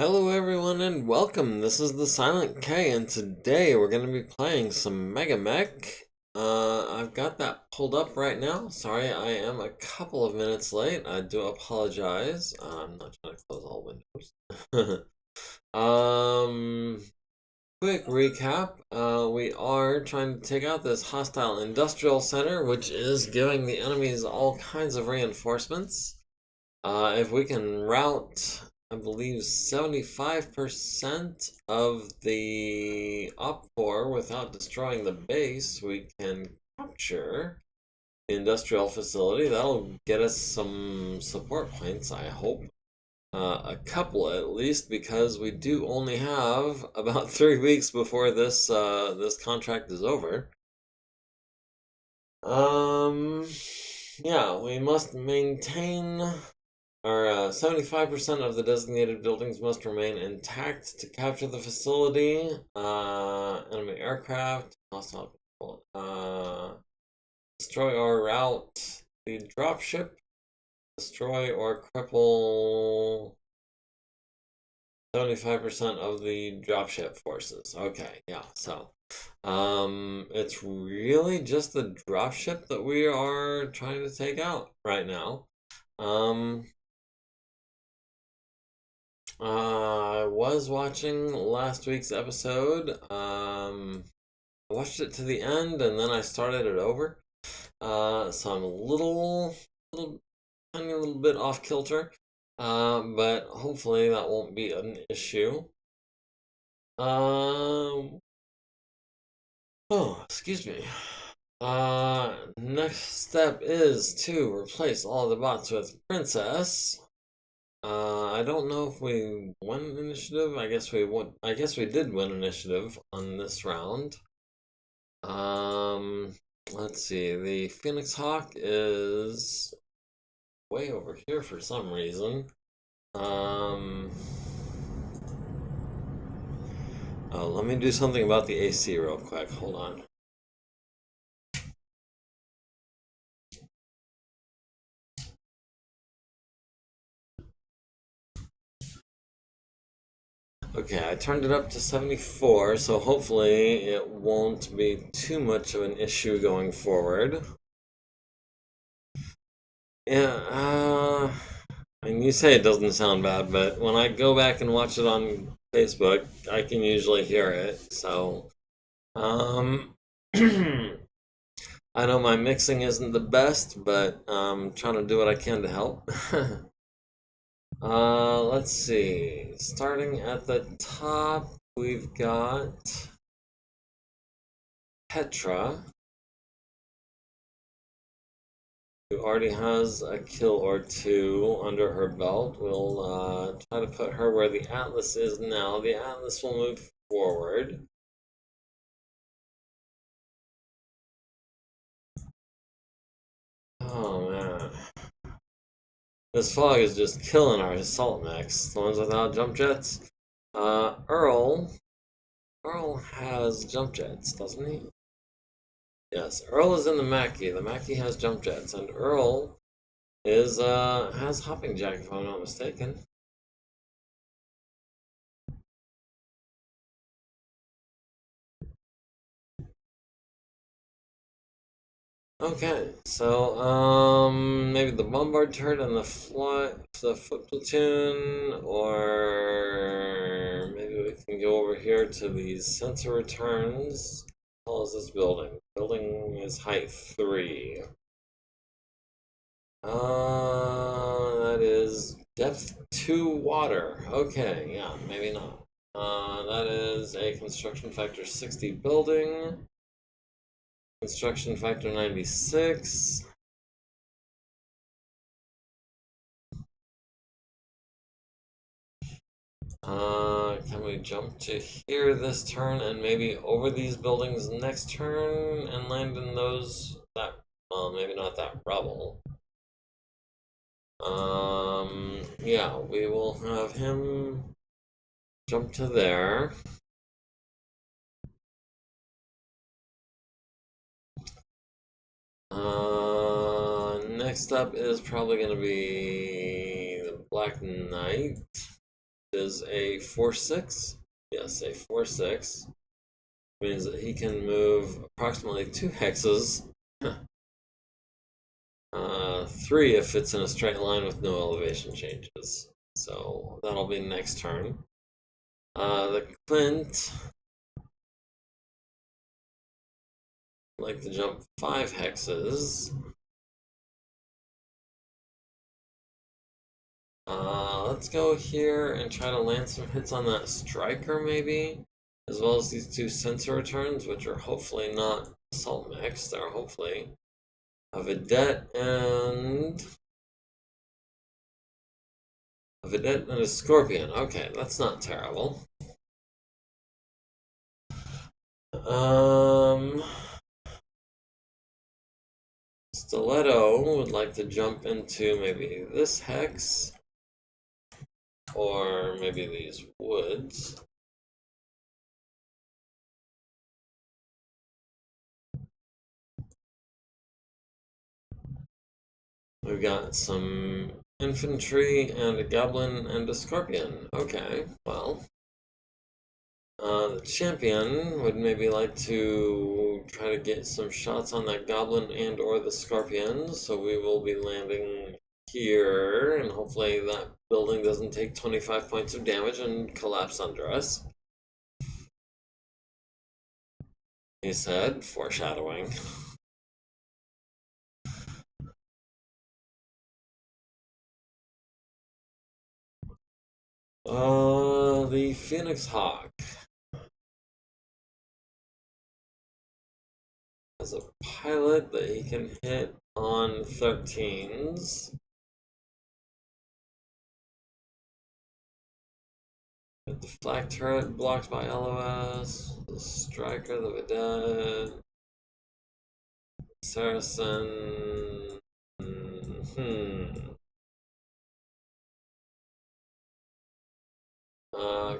Hello everyone and welcome. This is the Silent K and today we're going to be playing some MegaMek. I've got that pulled up right now. Sorry, I am a couple of minutes late. I do apologize. I'm not trying to close all windows. Quick recap. We are trying to take out this hostile industrial center, which is giving the enemies all kinds of reinforcements. If we can route, I believe, 75% of the op4 without destroying the base, we can capture the industrial facility. That'll get us some support points, I hope. A couple at least, because we do only have about 3 weeks before this contract is over. Yeah, we must maintain our 75% of the designated buildings must remain intact to capture the facility. Enemy aircraft, hostile destroy or route the dropship, destroy or cripple 75% of the dropship forces. Okay, yeah, so it's really just the dropship that we are trying to take out right now. I was watching last week's episode. I watched it to the end and then I started it over. So I'm tiny little bit off kilter. But hopefully that won't be an issue. Oh, excuse me. Next step is to replace all the bots with Princess. I don't know if we won initiative. I guess we won. I guess we did win initiative on this round. Let's see. The Phoenix Hawk is way over here for some reason. Let me do something about the AC real quick. Hold on. Okay, I turned it up to 74, so hopefully it won't be too much of an issue going forward. Yeah, I mean, you say it doesn't sound bad, but when I go back and watch it on Facebook, I can usually hear it, so, I know my mixing isn't the best, but I'm trying to do what I can to help. Let's see. Starting at the top, we've got Petra, who already has a kill or two under her belt. We'll try to put her where the Atlas is now. The Atlas will move forward. Oh man. This fog is just killing our assault mechs, the ones without jump jets. Earl has jump jets, doesn't he? Yes, Earl is in the Mackie. The Mackie has jump jets, and Earl is has hopping jack if I'm not mistaken. Okay, so maybe the bombard turret and the foot platoon, or maybe we can go over here to these sensor returns. How tall is this building? Building is height 3. That is depth 2 water. Okay, yeah, maybe not. That is a construction factor 60 building. Construction factor 96. Can we jump to here this turn and maybe over these buildings next turn and land in well, maybe not that rubble. Yeah, we will have him jump to there. Next up is probably going to be the Black Knight. is a 4/6. Yes, a 4/6. Means that he can move approximately 2 hexes. 3 if it's in a straight line with no elevation changes. So that'll be next turn. The Clint would like to jump 5 hexes. Let's go here and try to land some hits on that striker maybe, as well as these 2 sensor returns, which are hopefully not assault mechs. They're hopefully a Vedette and a Scorpion. Okay, that's not terrible. Stiletto would like to jump into maybe this hex, or maybe these woods. We've got some infantry and a goblin and a scorpion. Okay, well. The champion would maybe like to try to get some shots on that goblin and or the scorpion, so we will be landing here, and hopefully that building doesn't take 25 points of damage and collapse under us. He said, foreshadowing. The Phoenix Hawk has a pilot that he can hit on 13s. The flak turret blocked by LOS. The striker, the Vedette. Saracen.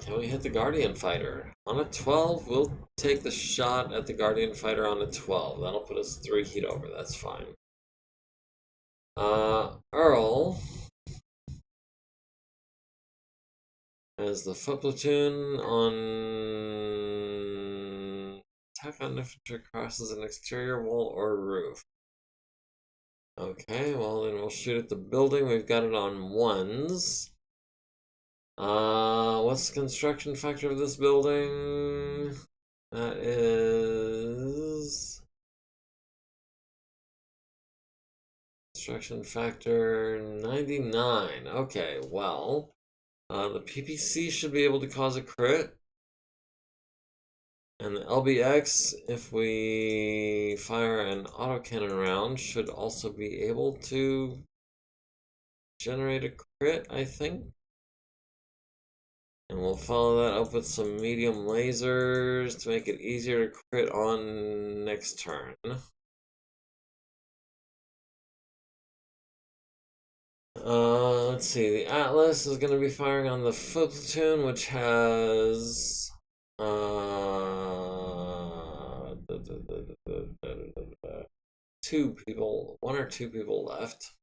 Can we hit the Guardian Fighter? On a 12, we'll take the shot at the Guardian Fighter on a 12. That'll put us 3 heat over, that's fine. Earl has the foot platoon on attack on infantry crosses an exterior wall or roof. Okay, well then we'll shoot at the building. We've got it on 1s. What's the construction factor of this building? That is construction factor 99. Okay, well, the PPC should be able to cause a crit. And the LBX, if we fire an autocannon round, should also be able to generate a crit, I think. And we'll follow that up with some medium lasers to make it easier to crit on next turn. Let's see, the Atlas is going to be firing on the foot platoon, which has 2 people, 1 or 2 people left.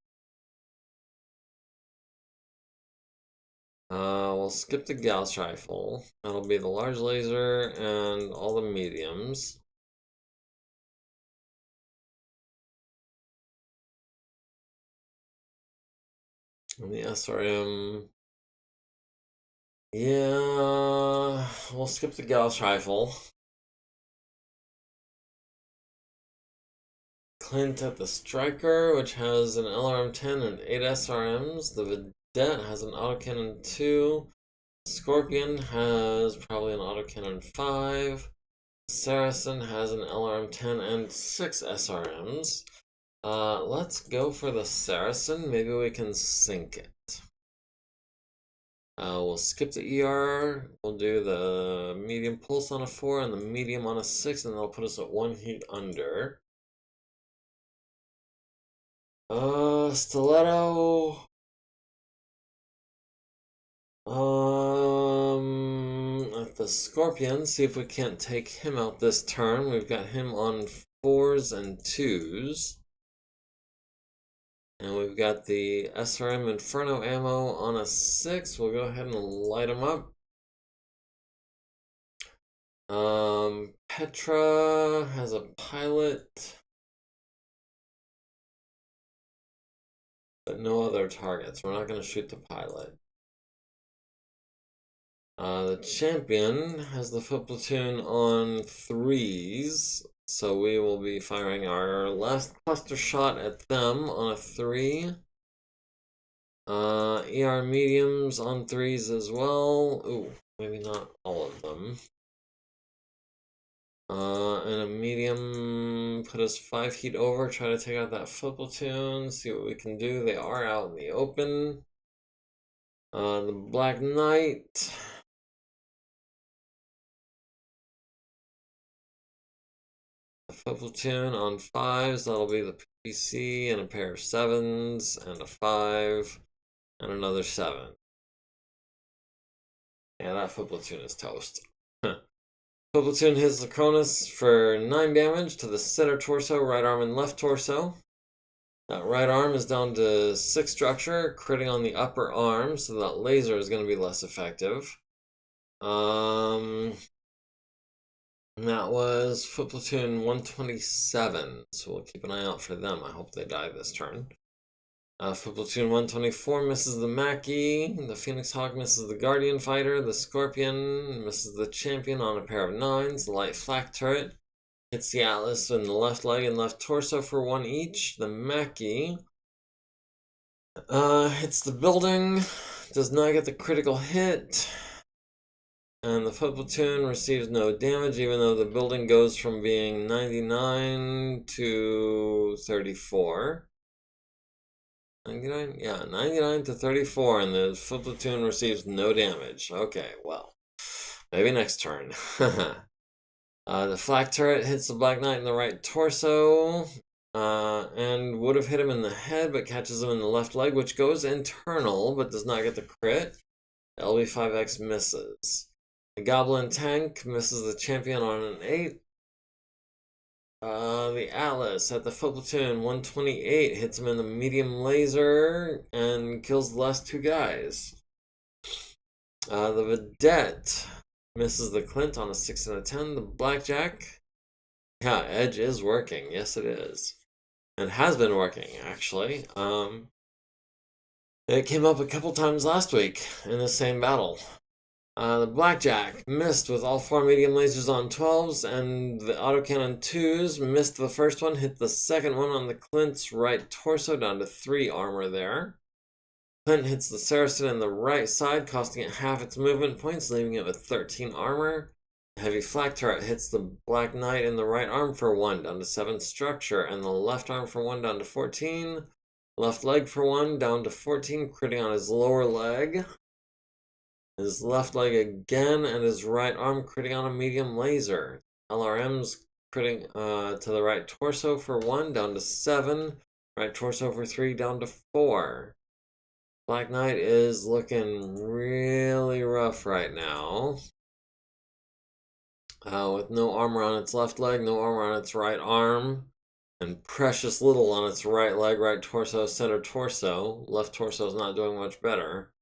We'll skip the Gauss rifle. That'll be the large laser and all the mediums. And the SRM. Yeah, we'll skip the Gauss rifle. Clint at the Striker, which has an LRM-10 and 8 SRMs. The Vedette has an autocannon 2. Scorpion has probably an autocannon 5. Saracen has an LRM-10 and 6 SRMs. Let's go for the Saracen. Maybe we can sink it. We'll skip the ER. We'll do the medium pulse on a 4 and the medium on a 6, and that'll put us at 1 heat under. Stiletto. At the Scorpion, see if we can't take him out this turn. We've got him on 4s and 2s. And we've got the SRM Inferno ammo on a 6. We'll go ahead and light them up. Petra has a pilot, but no other targets. We're not going to shoot the pilot. The champion has the foot platoon on 3s, so we will be firing our last cluster shot at them on a 3. ER mediums on 3s as well. Ooh, maybe not all of them. And a medium put us 5 heat over, try to take out that foot platoon, see what we can do. They are out in the open. The Black Knight. A foot platoon on 5s, that'll be the PPC, and a pair of 7s, and a 5, and another 7. Yeah, that foot platoon is toast. Foot platoon hits the Cronus for 9 damage to the center torso, right arm, and left torso. That right arm is down to 6 structure, critting on the upper arm, so that laser is going to be less effective. That was foot platoon 127, so we'll keep an eye out for them. I hope they die this turn. Foot platoon 124 misses the Mackie, the Phoenix Hawk misses the Guardian Fighter, the Scorpion misses the Champion on a pair of 9s, the Light Flak Turret hits the Atlas in the left leg and left torso for 1 each. The Mackie hits the building, does not get the critical hit, and the foot platoon receives no damage, even though the building goes from being 99 to 34. 99? Yeah, 99 to 34, and the foot platoon receives no damage. Okay, well, maybe next turn. The flak turret hits the Black Knight in the right torso, and would have hit him in the head, but catches him in the left leg, which goes internal, but does not get the crit. LB5X misses. The Goblin tank misses the champion on an 8. The Atlas at the foot platoon 128 hits him in the medium laser and kills the last 2 guys. The Vedette misses the Clint on a 6 and a 10. The Blackjack, yeah, Edge is working. Yes, it is, and has been working actually. It came up a couple times last week in the same battle. The Blackjack missed with all 4 medium lasers on 12s, and the autocannon 2s missed the first one, hit the second one on the Clint's right torso, down to 3 armor there. Clint hits the Saracen in the right side, costing it half its movement points, leaving it with 13 armor. The heavy flak turret hits the Black Knight in the right arm for 1, down to 7 structure, and the left arm for 1, down to 14. Left leg for 1, down to 14, critting on his lower leg. His left leg again, and his right arm critting on a medium laser. LRM's critting to the right torso for 1, down to 7. Right torso for 3, down to 4. Black Knight is looking really rough right now. With no armor on its left leg, no armor on its right arm, and precious little on its right leg, right torso, center torso. Left torso is not doing much better.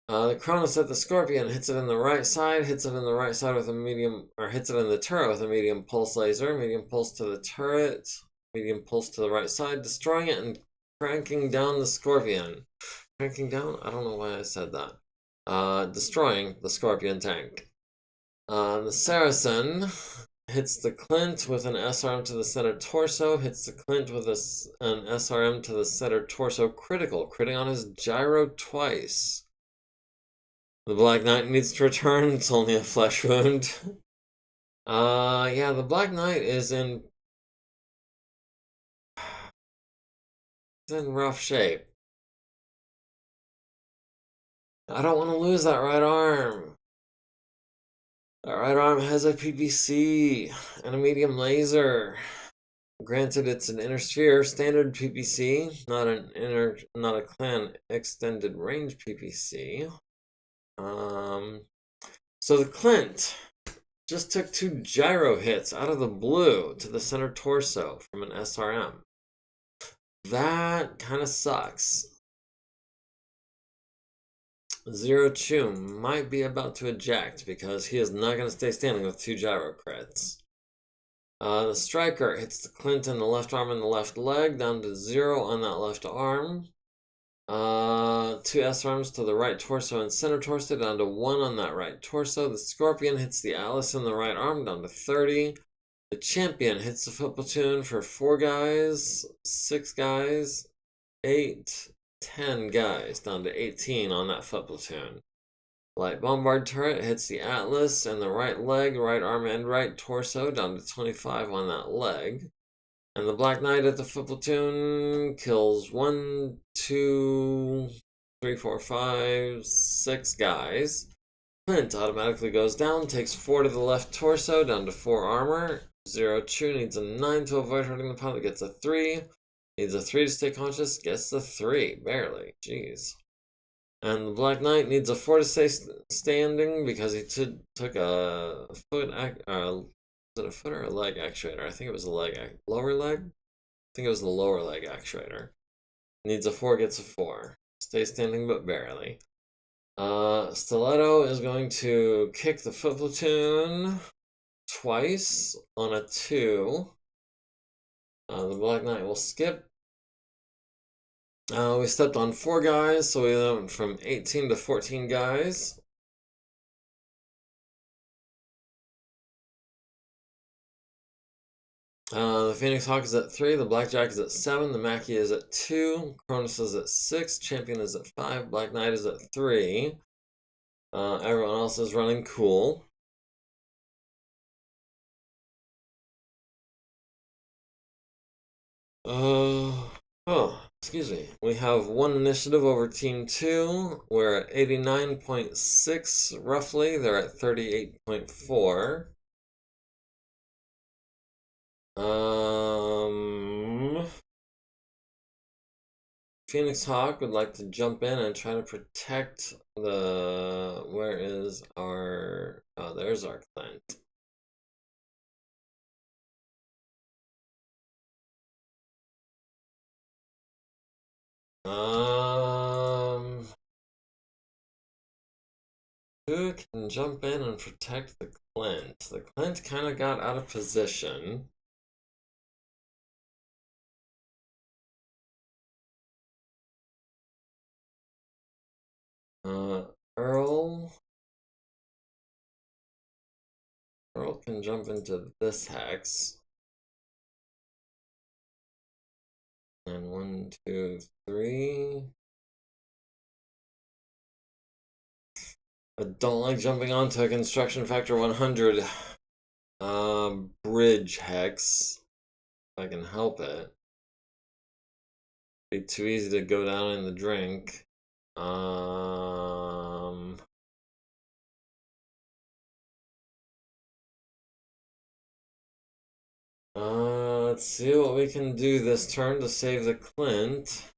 The Cronus at the Scorpion hits it in the right side, hits it in the right side with a medium, or hits it in the turret with a medium pulse laser. Medium pulse to the turret, medium pulse to the right side, destroying it and cranking down the Scorpion. Cranking down? I don't know why I said that. Destroying the Scorpion tank. The Saracen hits the Clint with an SRM to the center torso, hits the Clint with an SRM to the center torso critical, critting on his gyro twice. The Black Knight needs to return, it's only a flesh wound. Yeah, the Black Knight is in rough shape. I don't want to lose that right arm. That right arm has a PPC and a medium laser. Granted, it's an inner sphere standard PPC, not a clan extended range PPC. So the Clint just took 2 gyro hits out of the blue to the center torso from an SRM. that kind of sucks. Zero Chew might be about to eject because he is not going to stay standing with 2 gyro crits. The striker hits the Clint in the left arm and the left leg, down to 0 on that left arm. 2 S arms to the right torso and center torso, down to 1 on that right torso. The Scorpion hits the Atlas in the right arm, down to 30. The Champion hits the foot platoon for 4 guys, 6 guys, 8, 10 guys, down to 18 on that foot platoon. Light Bombard turret hits the Atlas and the right leg, right arm, and right torso, down to 25 on that leg. And the Black Knight at the foot platoon kills 1, 2, 3, 4, 5, 6 guys. Clint automatically goes down, takes 4 to the left torso, down to 4 armor. Zero Chew needs a 9 to avoid hurting the pilot, gets a 3. Needs a 3 to stay conscious, gets a 3, barely. Jeez. And the Black Knight needs a 4 to stay standing because he took a foot, was it a foot or a leg actuator? I think it was a leg, lower leg? I think it was the lower leg actuator. Needs a 4, gets a 4. Stay standing but barely. Stiletto is going to kick the foot platoon twice on a 2. The Black Knight will skip. We stepped on 4 guys, so we went from 18 to 14 guys. The Phoenix Hawk is at 3, the Blackjack is at 7, the Mackie is at 2, Cronus is at 6, Champion is at 5, Black Knight is at 3. Everyone else is running cool. Excuse me. We have 1 initiative over Team 2. We're at 89.6 roughly. They're at 38.4. Phoenix Hawk would like to jump in and try to protect the... Where is our... Oh, there's our Clint. Who can jump in and protect the Clint? The Clint kind of got out of position. Earl can jump into this hex. And 1, 2, 3. I don't like jumping onto a construction factor 100 bridge hex. If I can help it. It'd be too easy to go down in the drink. Let's see what we can do this turn to save the Clint.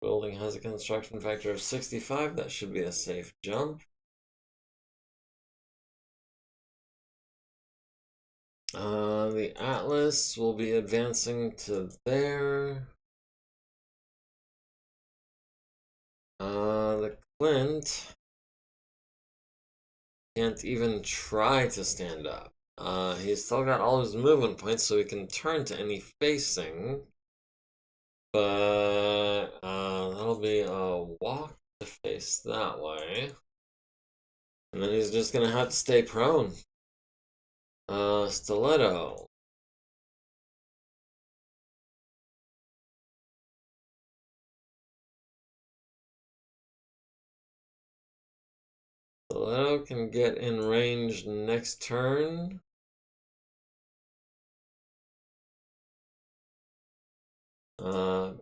Building has a construction factor of 65. That should be a safe jump. The Atlas will be advancing to there. The Clint can't even try to stand up. He's still got all his movement points, so he can turn to any facing. But that'll be a walk to face that way. And then he's just gonna have to stay prone. Stiletto. Stiletto can get in range next turn.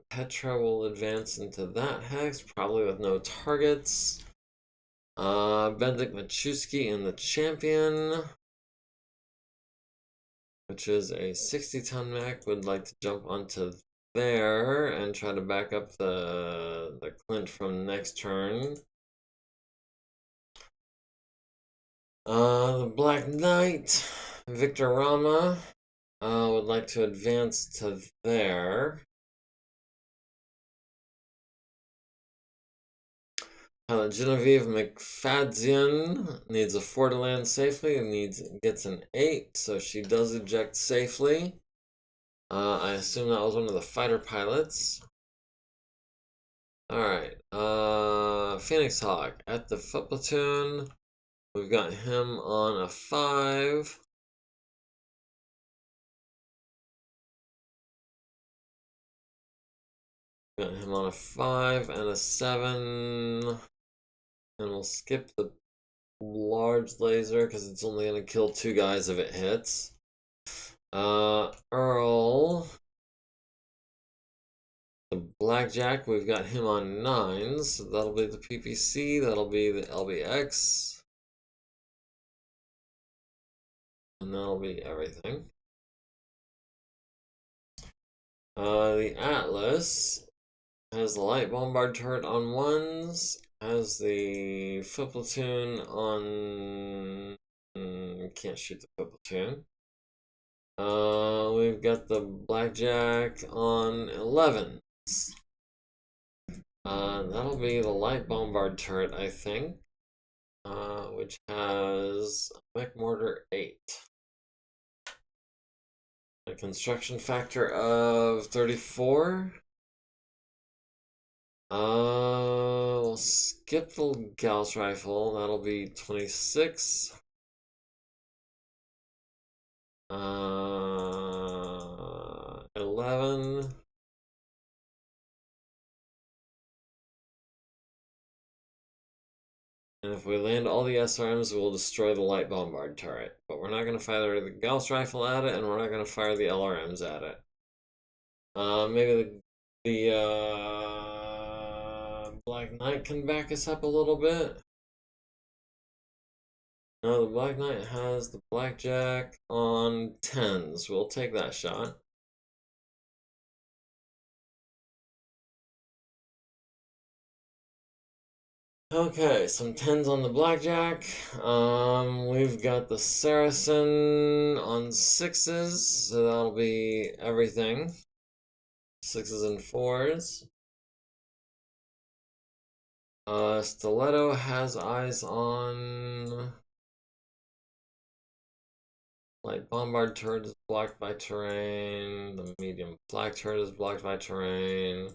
Petra will advance into that hex, probably with no targets. Bendik Machuski and the Champion. which is a 60-ton mech, would like to jump onto there and try to back up the Clint from next turn. The Black Knight, Victor Rama, would like to advance to there. Genevieve McFadzean needs a 4 to land safely and gets an 8, so she does eject safely. I assume that was one of the fighter pilots. Alright, Phoenix Hawk at the foot platoon. We've got him on a 5. Got him on a 5 and a 7. And we'll skip the large laser because it's only going to kill 2 guys if it hits. Earl. The Blackjack, we've got him on 9s. So that'll be the PPC. That'll be the LBX. And that'll be everything. The Atlas has the light bombard turret on 1s. Has the foot platoon on... can't shoot the foot platoon. We've got the Blackjack on 11s. That'll be the light bombard turret, I think. Which has a mech mortar 8. A construction factor of 34. We'll skip the Gauss rifle. That'll be 26. 11. And if we land all the SRMs, we'll destroy the light bombard turret. But we're not going to fire the Gauss rifle at it, and we're not going to fire the LRMs at it. Maybe the Black Knight can back us up a little bit. No, the Black Knight has the Blackjack on 10s. We'll take that shot. Okay, some 10s on the Blackjack. We've got the Saracen on 6s, so that'll be everything. 6s and 4s. Stiletto has eyes on... Light bombard turret is blocked by terrain. The medium flak turret is blocked by terrain.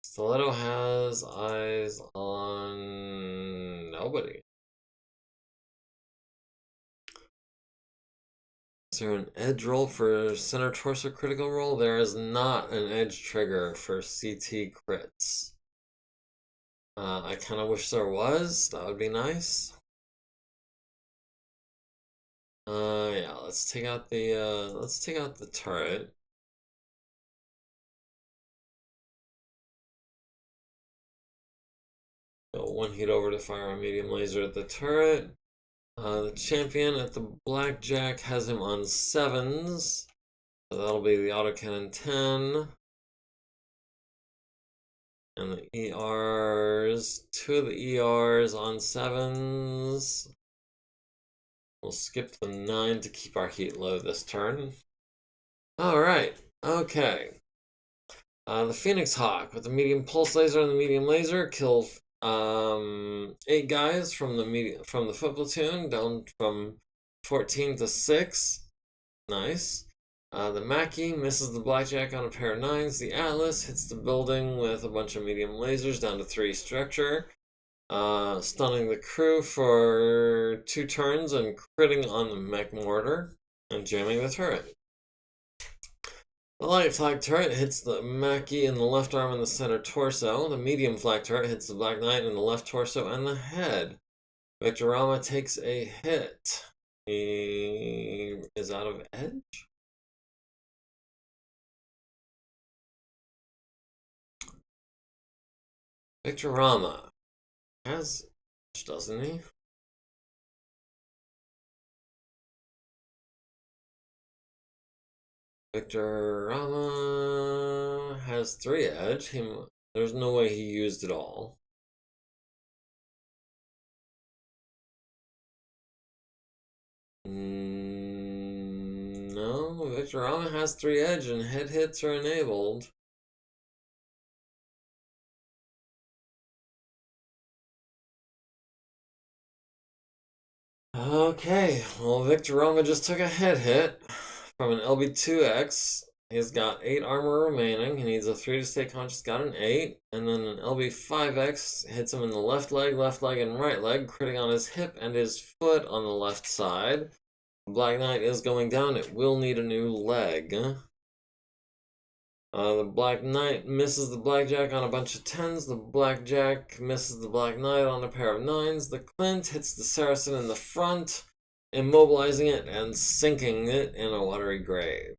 Stiletto has eyes on nobody. Is there an edge roll for center torso critical roll? There is not an edge trigger for CT crits. I kind of wish there was. That would be nice. Yeah, let's take out the turret. Go 1 heat over to fire a medium laser at the turret. The champion at the Blackjack has him on 7s. So that'll be the autocannon 10. And the ERs, 2 of the ERs on 7s. We'll skip the 9 to keep our heat low this turn. Alright, okay. The Phoenix Hawk with the medium pulse laser and the medium laser kill 8 guys from the foot platoon down from 14 to 6. Nice. The Mackie misses the Blackjack on a pair of 9s. The Atlas hits the building with a bunch of medium lasers down to 3 structure. Stunning the crew for 2 turns and critting on the mech mortar and jamming the turret. The light flak turret hits the Mackie in the left arm and the center torso. The medium flak turret hits the Black Knight in the left torso and the head. Victor Rama takes a hit. He is out of edge. Victor Rama has edge, doesn't he? Victor Rama has 3 edge. There's no way he used it all. No, Victor Rama has 3 edge and head hits are enabled. Okay, well, Victor Rama just took a head hit from an LB2X. He's got 8 armor remaining. He needs a 3 to stay conscious, got an 8. And then an LB5X hits him in the left leg, and right leg, critting on his hip and his foot on the left side. Black Knight is going down. It will need a new leg. The Black Knight misses the Blackjack on a bunch of 10s. The Blackjack misses the Black Knight on a pair of 9s. The Clint hits the Saracen in the front, immobilizing it and sinking it in a watery grave.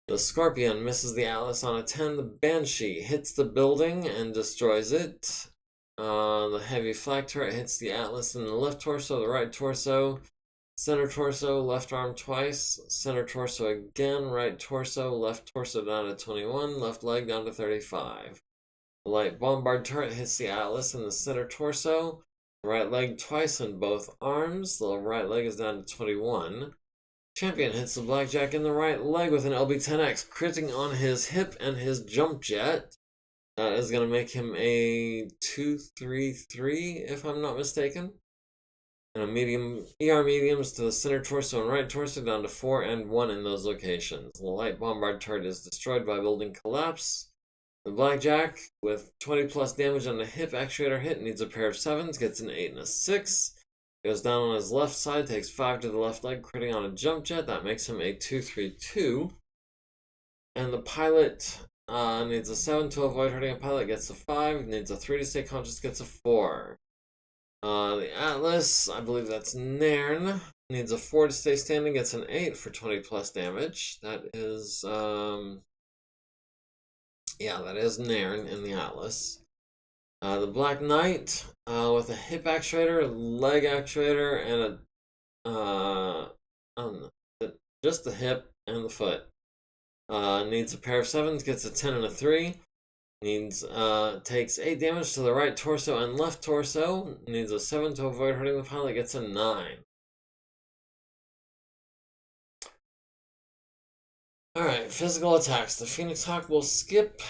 The Scorpion misses the Atlas on a 10. The Banshee hits the building and destroys it. The Heavy Flak Turret hits the Atlas in the left torso, the right torso. Center torso, left arm twice, center torso again, right torso, left torso down to 21, left leg down to 35. The light bombard turret hits the Atlas in the center torso, right leg twice in both arms, the right leg is down to 21. Champion hits the Blackjack in the right leg with an LB10X, critting on his hip and his jump jet. That is going to make him a 2-3-3, if I'm not mistaken. And a medium, ER mediums to the center torso and right torso down to 4 and 1 in those locations. The light bombard turret is destroyed by building collapse. The Blackjack, with 20 plus damage on the hip actuator hit, needs a pair of 7s, gets an 8 and a 6. Goes down on his left side, takes 5 to the left leg, critting on a jump jet. That makes him a 2-3-2. And the pilot needs a 7 to avoid hurting a pilot, gets a 5. Needs a 3 to stay conscious, gets a 4. The Atlas, I believe that's Nairn, needs a 4 to stay standing, gets an 8 for 20 plus damage. That is, yeah, that is Nairn in the Atlas. The Black Knight, with a hip actuator, leg actuator, and just the hip and the foot. Needs a pair of 7s, gets a 10 and a 3. Takes 8 damage to the right torso and left torso. Needs a 7 to avoid hurting the pilot, gets a 9. Alright, physical attacks. The Phoenix Hawk will skip.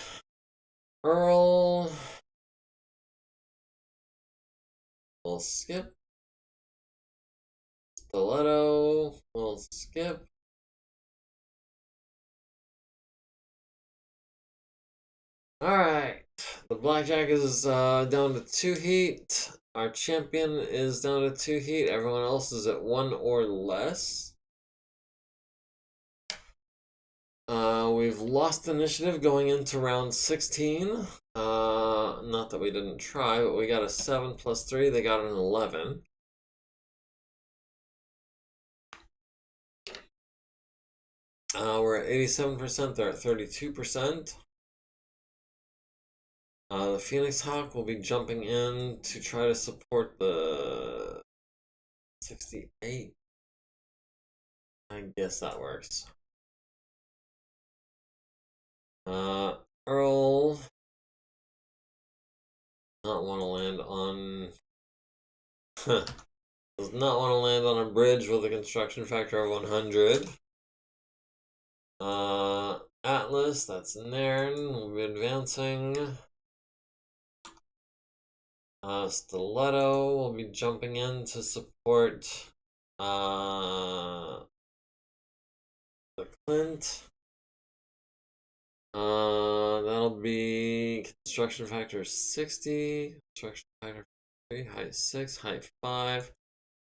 Earl will skip. Stiletto will skip. Alright, the Blackjack is down to 2 heat. Our champion is down to 2 heat. Everyone else is at 1 or less. We've lost initiative going into round 16. Not that we didn't try, but we got a 7 plus 3. They got an 11. We're at 87%. They're at 32%. The Phoenix Hawk will be jumping in to try to support the 68. I guess that works. Earl not want to land on does not want to land on a bridge with a construction factor of 100. Atlas, that's Nairn, will be advancing. Stiletto will be jumping in to support the Clint. That'll be construction factor 60, construction factor 3, height 6, height 5.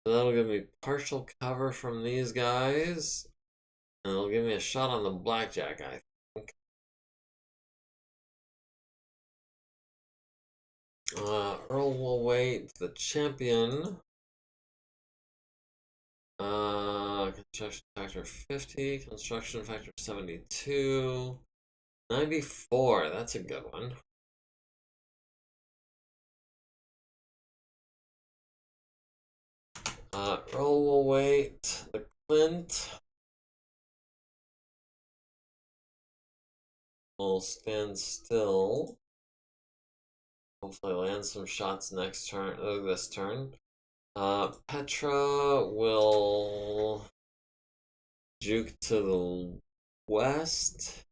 So that'll give me partial cover from these guys. And it'll give me a shot on the Blackjack, I think. Earl will wait. The champion. Construction factor 50, construction factor 72. 94, that's a good one. Earl will wait. The Clint. will stand still. Hopefully land some shots next turn, this turn. Petra will juke to the west.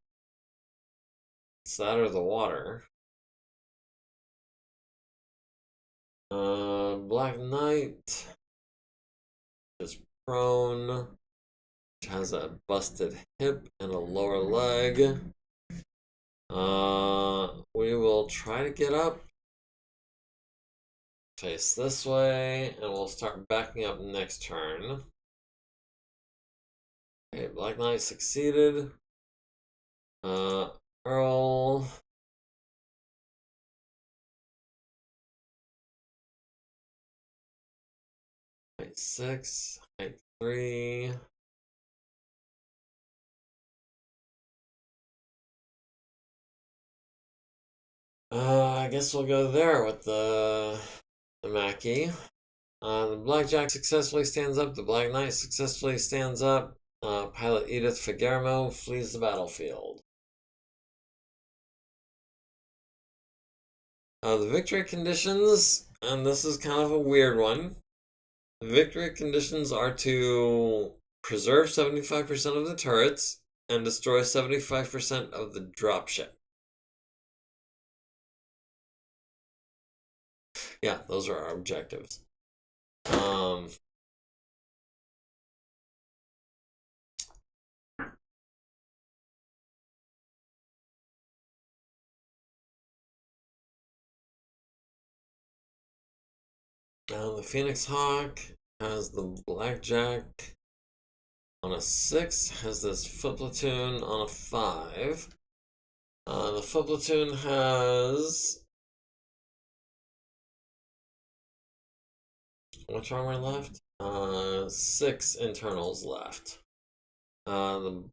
It's that or the water. Black Knight is prone, which has a busted hip and a lower leg. We will try to get up, face this way, and we'll start backing up next turn. Okay, Black Knight succeeded. Earl. Height 6, height 3. I guess we'll go there with the Mackie. The Blackjack successfully stands up. The Black Knight successfully stands up. Pilot Edith Figueroa flees the battlefield. The victory conditions, and this is kind of a weird one. The victory conditions are to preserve 75% of the turrets and destroy 75% of the dropship. Yeah, those are our objectives. Now the Phoenix Hawk has the Blackjack on a 6, has this foot platoon on a 5. The foot platoon has much armor left? 6 internals left. The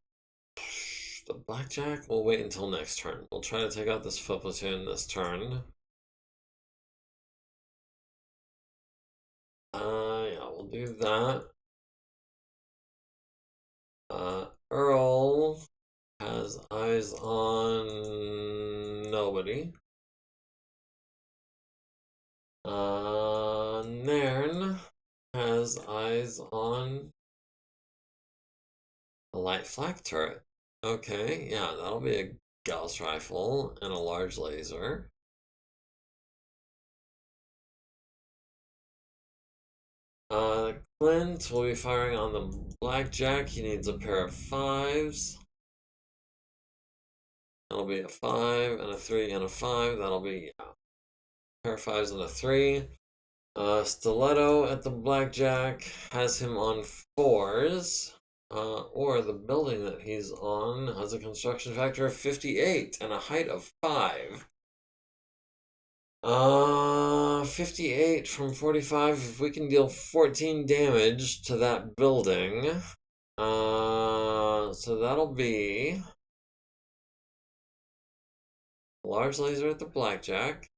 Blackjack will wait until next turn. We'll try to take out this foot platoon this turn. Yeah, we'll do that. Earl has eyes on nobody. Nairn has eyes on a light flak turret. Okay, yeah, that'll be a Gauss rifle and a large laser. Clint will be firing on the Blackjack. He needs a pair of 5s. That'll be a 5 and a 3 and a 5. That'll be a pair of 5s and a 3. Stiletto at the Blackjack has him on 4s. Or the building that he's on has a construction factor of 58 and a height of 5. 58 from 45. If we can deal 14 damage to that building, so that'll be a large laser at the Blackjack.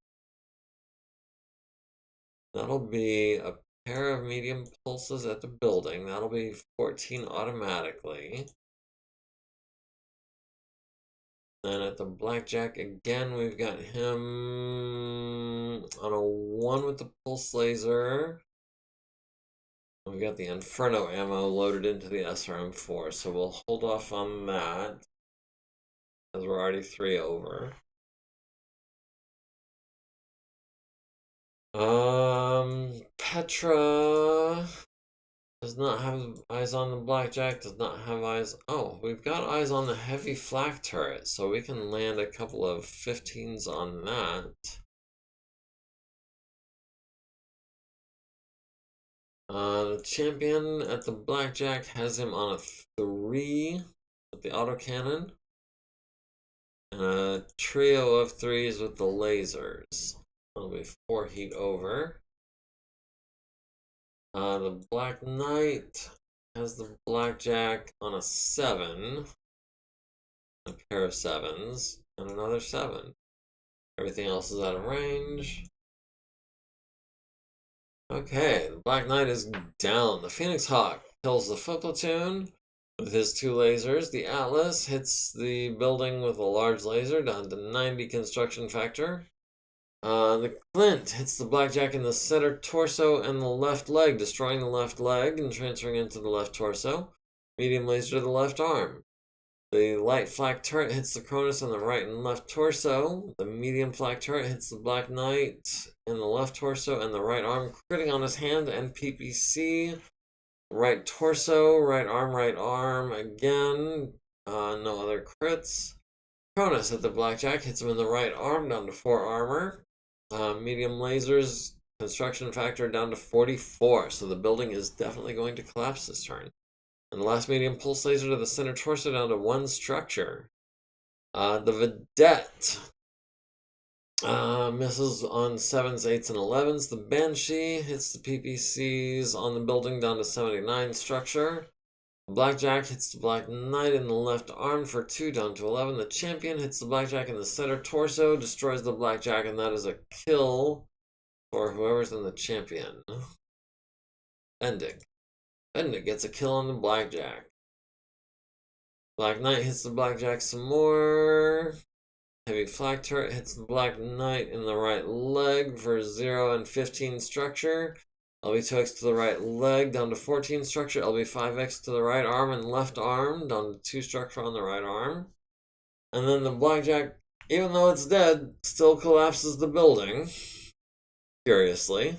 That'll be a pair of medium pulses at the building. That'll be 14 automatically. Then at the Blackjack again, we've got him on a 1 with the pulse laser. We've got the Inferno ammo loaded into the SRM4, so we'll hold off on that, as we're already 3 over. Petra does not have eyes on the Blackjack, does not have eyes. Oh, we've got eyes on the heavy flak turret, so we can land a couple of 15s on that. The champion at the Blackjack has him on a 3 with the autocannon. And a trio of 3s with the lasers. That'll be 4 heat over. The Black Knight has the Blackjack on a 7. A pair of 7s. And another 7. Everything else is out of range. Okay, the Black Knight is down. The Phoenix Hawk kills the foot platoon. With his two lasers, the Atlas hits the building with a large laser down to 90 construction factor. The Clint hits the Blackjack in the center torso and the left leg, destroying the left leg and transferring into the left torso. Medium laser to the left arm. The light flak turret hits the Cronus on the right and left torso. The medium flak turret hits the Black Knight in the left torso and the right arm, critting on his hand and PPC. Right torso, right arm again. No other crits. Cronus at the Blackjack hits him in the right arm down to 4 armor. Medium lasers, construction factor down to 44. So the building is definitely going to collapse this turn. And the last medium pulse laser to the center torso down to 1 structure. The Vedette misses on 7s, 8s, and 11s. The Banshee hits the PPCs on the building down to 79 structure. The Blackjack hits the Black Knight in the left arm for 2 down to 11. The Champion hits the Blackjack in the center torso, destroys the Blackjack, and that is a kill for whoever's in the Champion. Ending. Bendick gets a kill on the Blackjack. Black Knight hits the Blackjack some more. Heavy flak turret hits the Black Knight in the right leg for 0 and 15 structure. LB2X to the right leg down to 14 structure. LB5X to the right arm and left arm down to 2 structure on the right arm. And then the Blackjack, even though it's dead, still collapses the building. Curiously.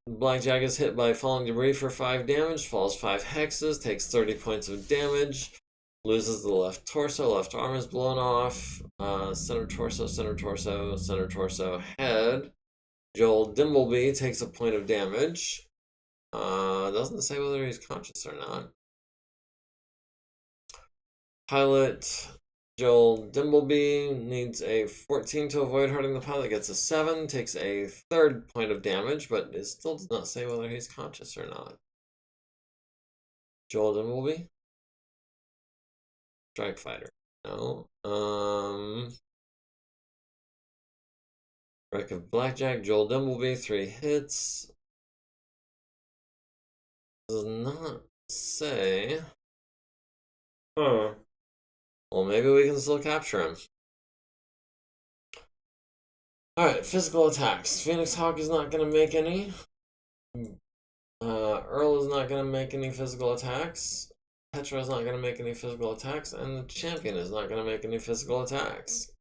Blackjack is hit by falling debris for 5 damage, falls 5 hexes, takes 30 points of damage. Loses the left torso, left arm is blown off. Center torso, center torso, center torso, head. Joel Dimbleby takes a point of damage. Doesn't say whether he's conscious or not. Pilot Joel Dimbleby needs a 14 to avoid hurting the pilot, gets a 7, takes a 3rd point of damage, but it still does not say whether he's conscious or not. Joel Dimbleby? Strike Fighter. No. Wreck of Blackjack, Joel Dimbleby, 3 hits. Does not say. Huh. Well, maybe we can still capture him. Alright, physical attacks. Phoenix Hawk is not going to make any. Earl is not going to make any physical attacks. Petra is not going to make any physical attacks, and the Champion is not going to make any physical attacks.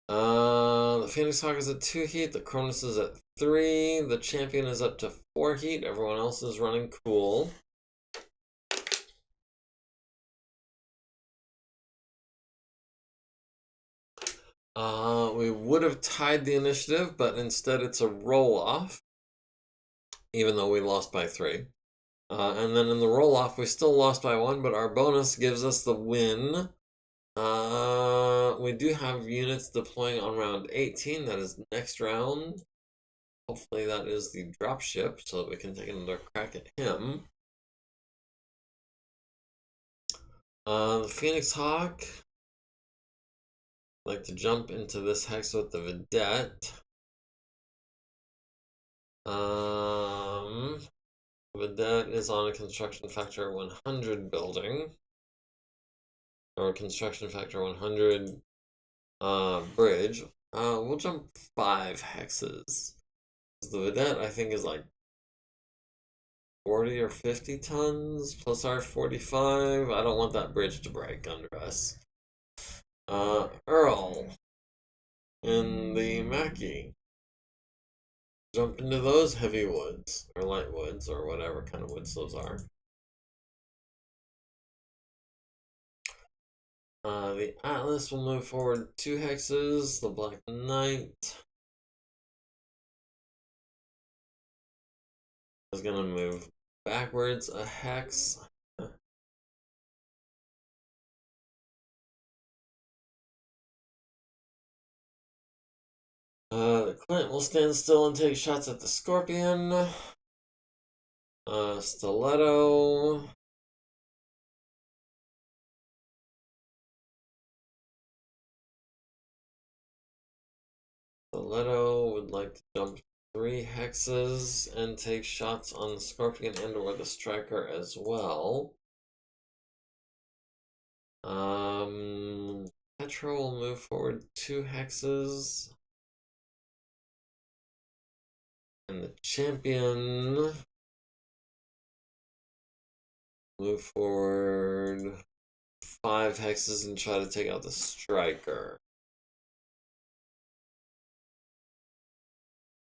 The Phoenix Hawk is at 2 heat, the Cronus is at 3, the Champion is up to 4 heat, everyone else is running cool. We would have tied the initiative, but instead it's a roll-off, even though we lost by 3. And then in the roll-off, we still lost by 1, but our bonus gives us the win. We do have units deploying on round 18. That is next round. Hopefully that is the dropship, so that we can take another crack at him. The Phoenix Hawk. I'd like to jump into this hex with the Vedette. Vedette is on a construction factor 100 building. Or construction factor 100 bridge. We'll jump 5 hexes. The Vedette, I think, is like 40 or 50 tons plus our 45. I don't want that bridge to break under us. Earl in the Mackie. Jump into those heavy woods, or light woods, or whatever kind of woods those are. The Atlas will move forward 2 hexes. The Black Knight is going to move backwards a hex. The Clint will stand still and take shots at the Scorpion. Stiletto. Stiletto would like to jump 3 hexes and take shots on the Scorpion and or the Striker as well. Petra will move forward 2 hexes. And the Champion move forward 5 hexes and try to take out the Striker.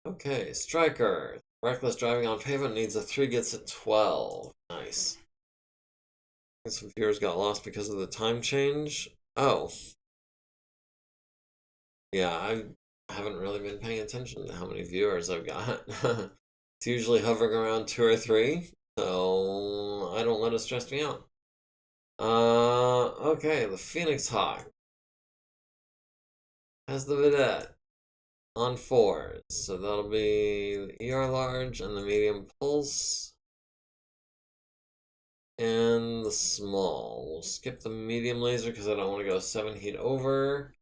Okay, Striker. Reckless driving on pavement needs a 3, gets a 12. Nice. Some viewers got lost because of the time change. Oh. Yeah, I haven't really been paying attention to how many viewers I've got. It's usually hovering around 2 or 3, so I don't let it stress me out. Okay, the Phoenix Hawk has the Vedette on 4s, so that'll be the ER large and the medium pulse. And the small. We'll skip the medium laser because I don't want to go 7 heat over.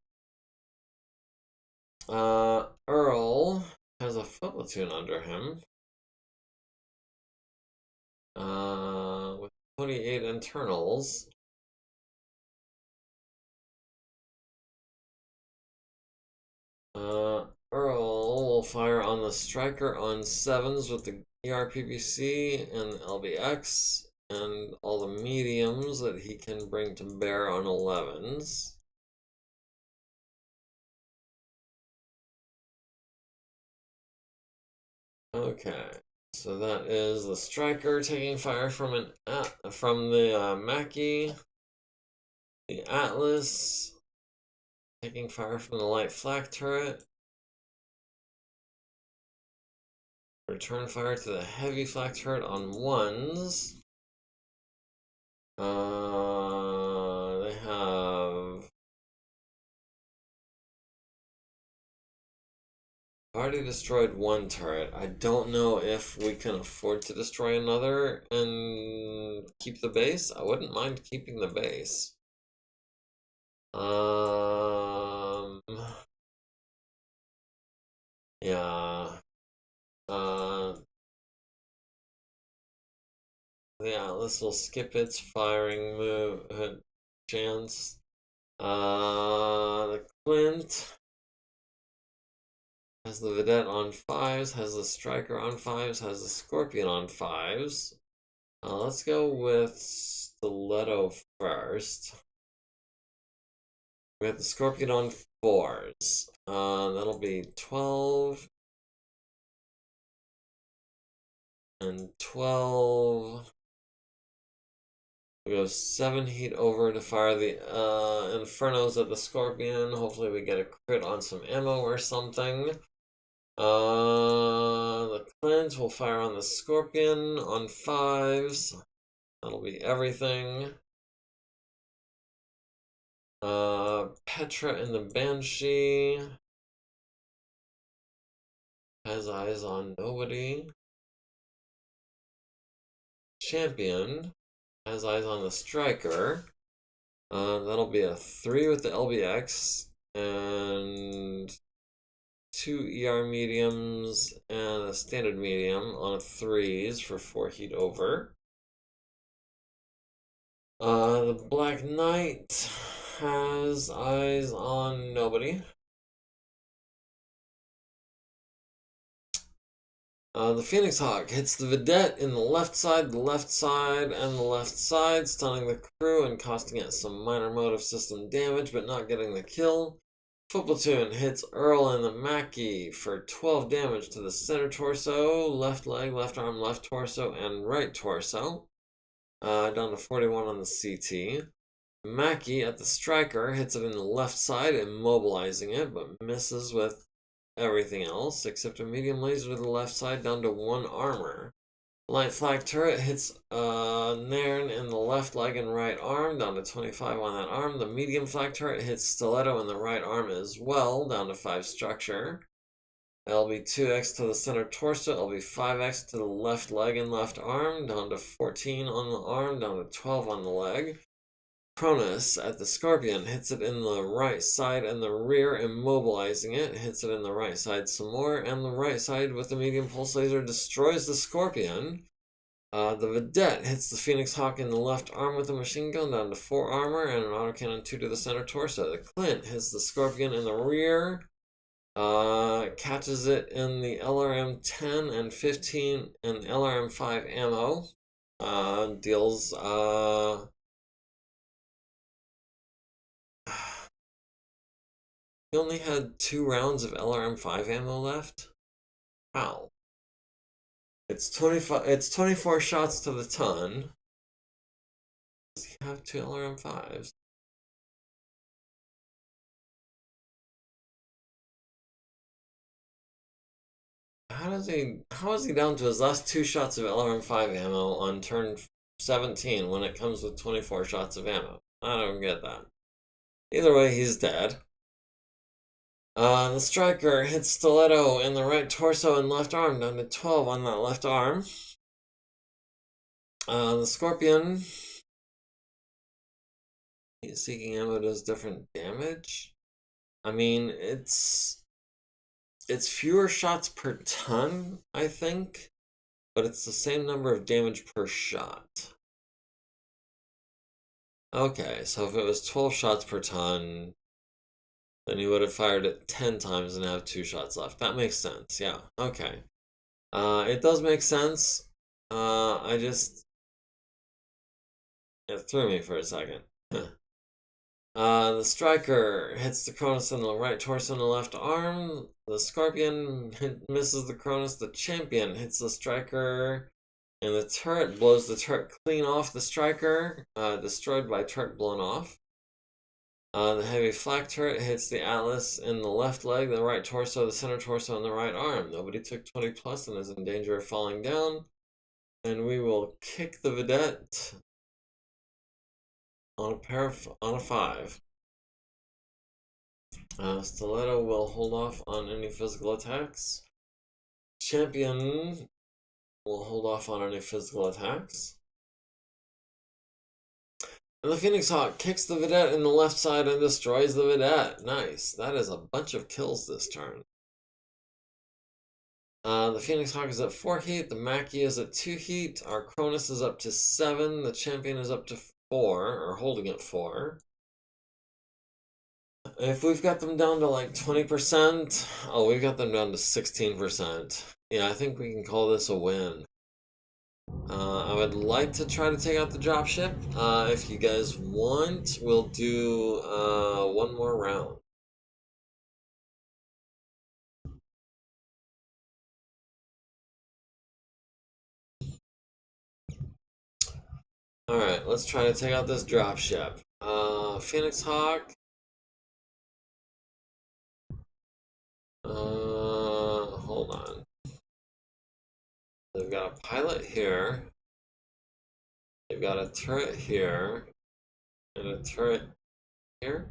Earl has a foot platoon under him. With 28 internals. Earl will fire on the Striker on 7s with the ERPPC and LBX. And all the mediums that he can bring to bear on 11s. Okay, so that is the Striker taking fire from the MekHQ, the Atlas taking fire from the light flak turret. Return fire to the heavy flak turret on 1s. They have already destroyed 1 turret. I don't know if we can afford to destroy another and keep the base. I wouldn't mind keeping the base. Yeah. Yeah, this will skip its firing move chance. The Clint has the Vedette on 5s, has the Striker on 5s, has the Scorpion on 5s. Let's go with Stiletto first. We have the Scorpion on 4s. That'll be 12 and 12. We go 7 heat over to fire the Infernos at the Scorpion. Hopefully we get a crit on some ammo or something. The Clint will fire on the Scorpion on 5s. That'll be everything. Petra in the Banshee has eyes on nobody. Champion has eyes on the Striker. That'll be a 3 with the LBX and 2 ER mediums and a standard medium on 3s for 4 heat over. The Black Knight has eyes on nobody. The Phoenix Hawk hits the Vedette in the left side, and the left side, stunning the crew and costing it some minor motive system damage, but not getting the kill. Foot platoon hits Earl in the MekHQ for 12 damage to the center torso, left leg, left arm, left torso, and right torso. Down to 41 on the CT. MekHQ at the Striker hits it in the left side, immobilizing it, but misses with everything else except a medium laser to the left side, down to 1 armor. Light flak turret hits Nairn in the left leg and right arm, down to 25 on that arm. The medium flak turret hits Stiletto in the right arm as well, down to 5 structure. LB 2x to the center torso, LB 5x to the left leg and left arm, down to 14 on the arm, down to 12 on the leg. Cronus at the Scorpion, hits it in the right side and the rear, immobilizing it, hits it in the right side some more, and the right side with the medium pulse laser destroys the Scorpion. The Vedette hits the Phoenix Hawk in the left arm with a machine gun down to 4 armor and an autocannon 2 to the center torso. The Clint hits the Scorpion in the rear, catches it in the LRM 10 and 15 and LRM 5 ammo, deals he only had 2 rounds of LRM 5 ammo left. Wow. It's 24 shots to the ton. Does he have 2 LRM 5s? How is he down to his last 2 shots of LRM 5 ammo on turn 17 when it comes with 24 shots of ammo? I don't get that. Either way, he's dead. The Striker hits Stiletto in the right torso and left arm, down to 12 on that left arm. The Scorpion, seeking ammo does different damage. I mean, it's fewer shots per ton, I think, but it's the same number of damage per shot. Okay, so if it was 12 shots per ton, then he would have fired it 10 times and have 2 shots left. That makes sense, yeah, okay. It does make sense. It threw me for a second. The Striker hits the Cronus in the right torso and the left arm. The Scorpion misses the Cronus. The Champion hits the Striker and the turret, blows the turret clean off the Striker, destroyed by turret blown off. The Heavy Flak turret hits the Atlas in the left leg, the right torso, the center torso, and the right arm. Nobody took 20 plus and is in danger of falling down. And we will kick the Vedette on a 5. Stiletto will hold off on any physical attacks. Champion will hold off on any physical attacks. And the Phoenix Hawk kicks the Vedette in the left side and destroys the Vedette. Nice. That is a bunch of kills this turn. The Phoenix Hawk is at 4 heat. The MekHQ is at 2 heat. Our Cronus is up to 7. The Champion is up to 4, or holding at 4. If we've got them down to like 20%, oh, we've got them down to 16%. Yeah, I think we can call this a win. I would like to try to take out the dropship. If you guys want, we'll do 1 more round. Alright, let's try to take out this dropship. Phoenix Hawk. Hold on. They've got a pilot here. They've got a turret here. And a turret here.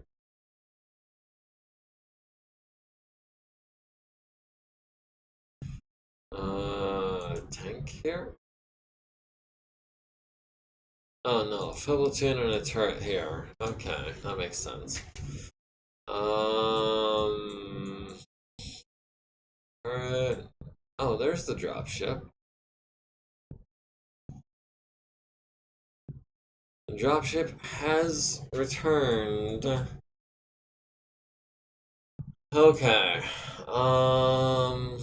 Tank here. Oh no, full platoon and a turret here. Okay, that makes sense. Turret. Oh, there's the dropship. The dropship has returned. Okay.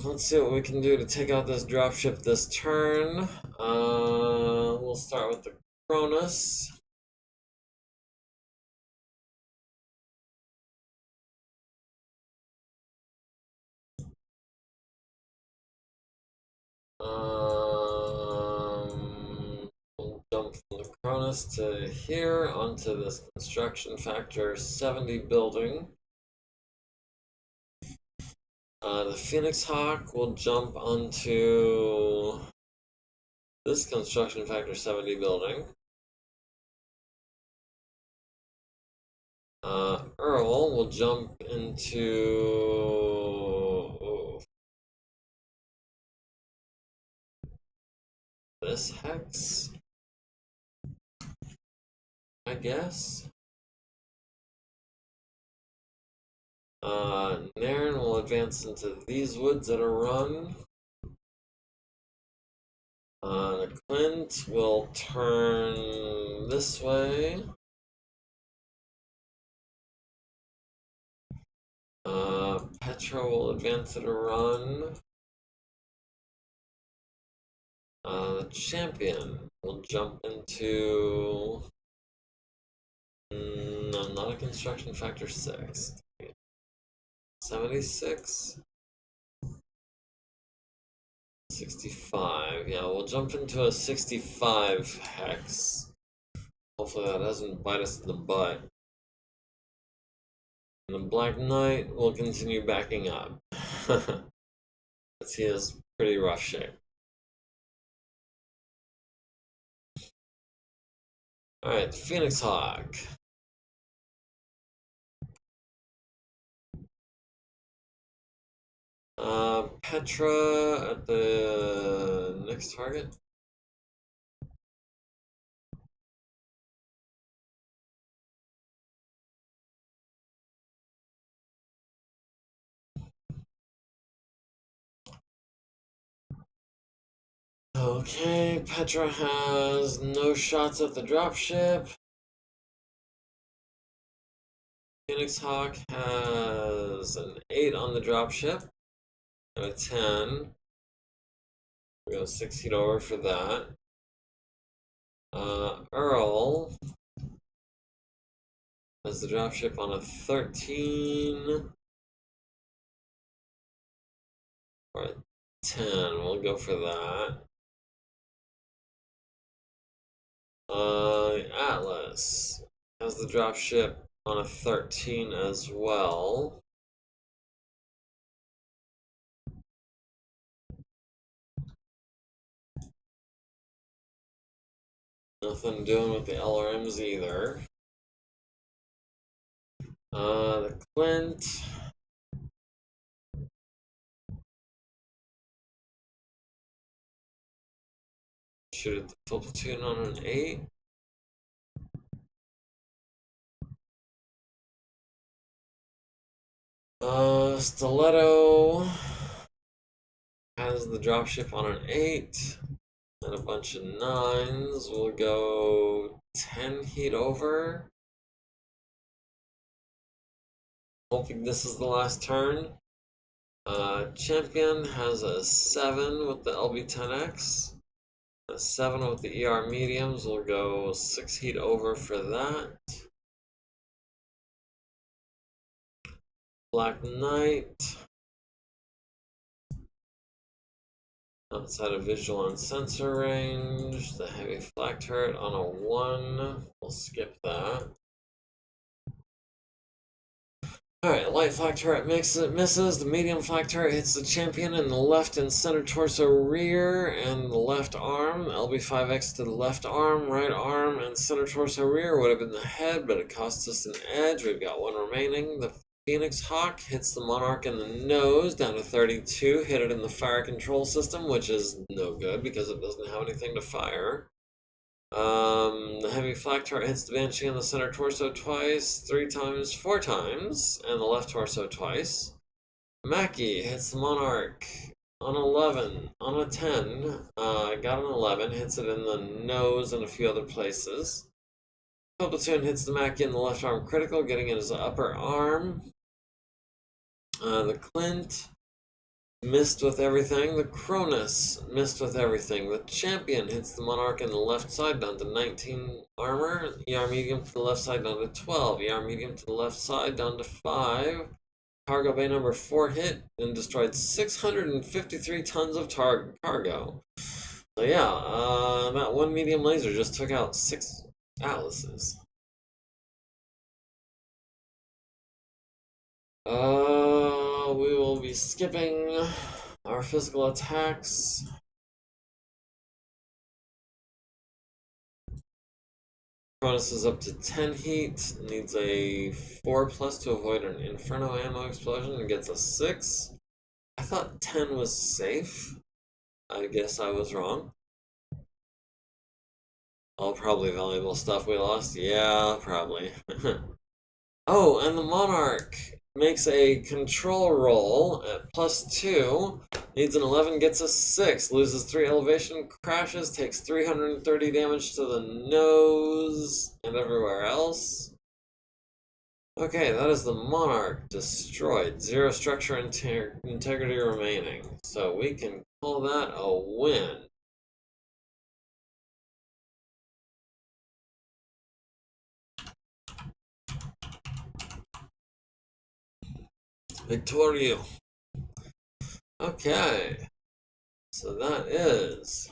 Let's see what we can do to take out this dropship this turn. We'll start with the Cronus. We'll jump from the Cronus to here onto this construction factor 70 building. The Phoenix Hawk will jump onto this construction factor 70 building. Earl will jump into this hex, I guess. Nairn will advance into these woods at a run. The Clint will turn this way. Petra will advance at a run. The champion will jump into. No, not a construction factor 6. 76. 65. Yeah, we'll jump into a 65 hex. Hopefully that doesn't bite us in the butt. And the Black Knight will continue backing up. He is pretty rough shape. Alright, the Phoenix Hawk. Petra at the next target. Okay, Petra has no shots at the dropship. Phoenix Hawk has an 8 on the dropship and a 10. We go 6 feet over for that. Earl has the dropship on a 13 or a 10. We'll go for that. Atlas has the dropship on a 13 as well. Nothing doing with the LRMs either. The Clint. Shoot at the full platoon on an 8. Stiletto has the dropship on an 8 and a bunch of 9s. We'll go 10 heat over. Hoping this is the last turn. Champion has a 7 with the LB10X. A 7 with the ER mediums. We'll go 6 heat over for that. Black Knight. Outside of visual and sensor range. The heavy flak turret on a 1. We'll skip that. Alright, light flak turret misses. The medium flak turret hits the champion in the left and center torso rear and the left arm. LB5X to the left arm, right arm, and center torso rear would have been the head, but it cost us an edge. We've got 1 remaining. The Phoenix Hawk hits the Monarch in the nose, down to 32. Hit it in the fire control system, which is no good because it doesn't have anything to fire. The heavy flak turret hits the Banshee in the center torso twice, 3 times, 4 times, and the left torso twice. Mackie hits the Monarch on 11, on a 10, got an 11, hits it in the nose and a few other places. Platoon hits the Mackie in the left arm critical, getting in his upper arm. The Clint missed with everything. The Cronus missed with everything. The Champion hits the Monarch in the left side down to 19 armor. ER medium to the left side down to 12. ER medium to the left side down to 5. Cargo bay number 4 hit and destroyed 653 tons of cargo. So yeah, that 1 medium laser just took out 6 Atlases. We will be skipping our physical attacks. Cronus is up to 10 heat, needs a 4+ to avoid an Inferno ammo explosion and gets a 6. I thought 10 was safe. I guess I was wrong. All probably valuable stuff we lost. Yeah, probably. Oh, and the Monarch makes a control roll at +2. Needs an 11, gets a 6. Loses 3 elevation, crashes, takes 330 damage to the nose and everywhere else. Okay, that is the Monarch destroyed. 0 structure integrity remaining. So we can call that a win. Victorio. Okay. So that is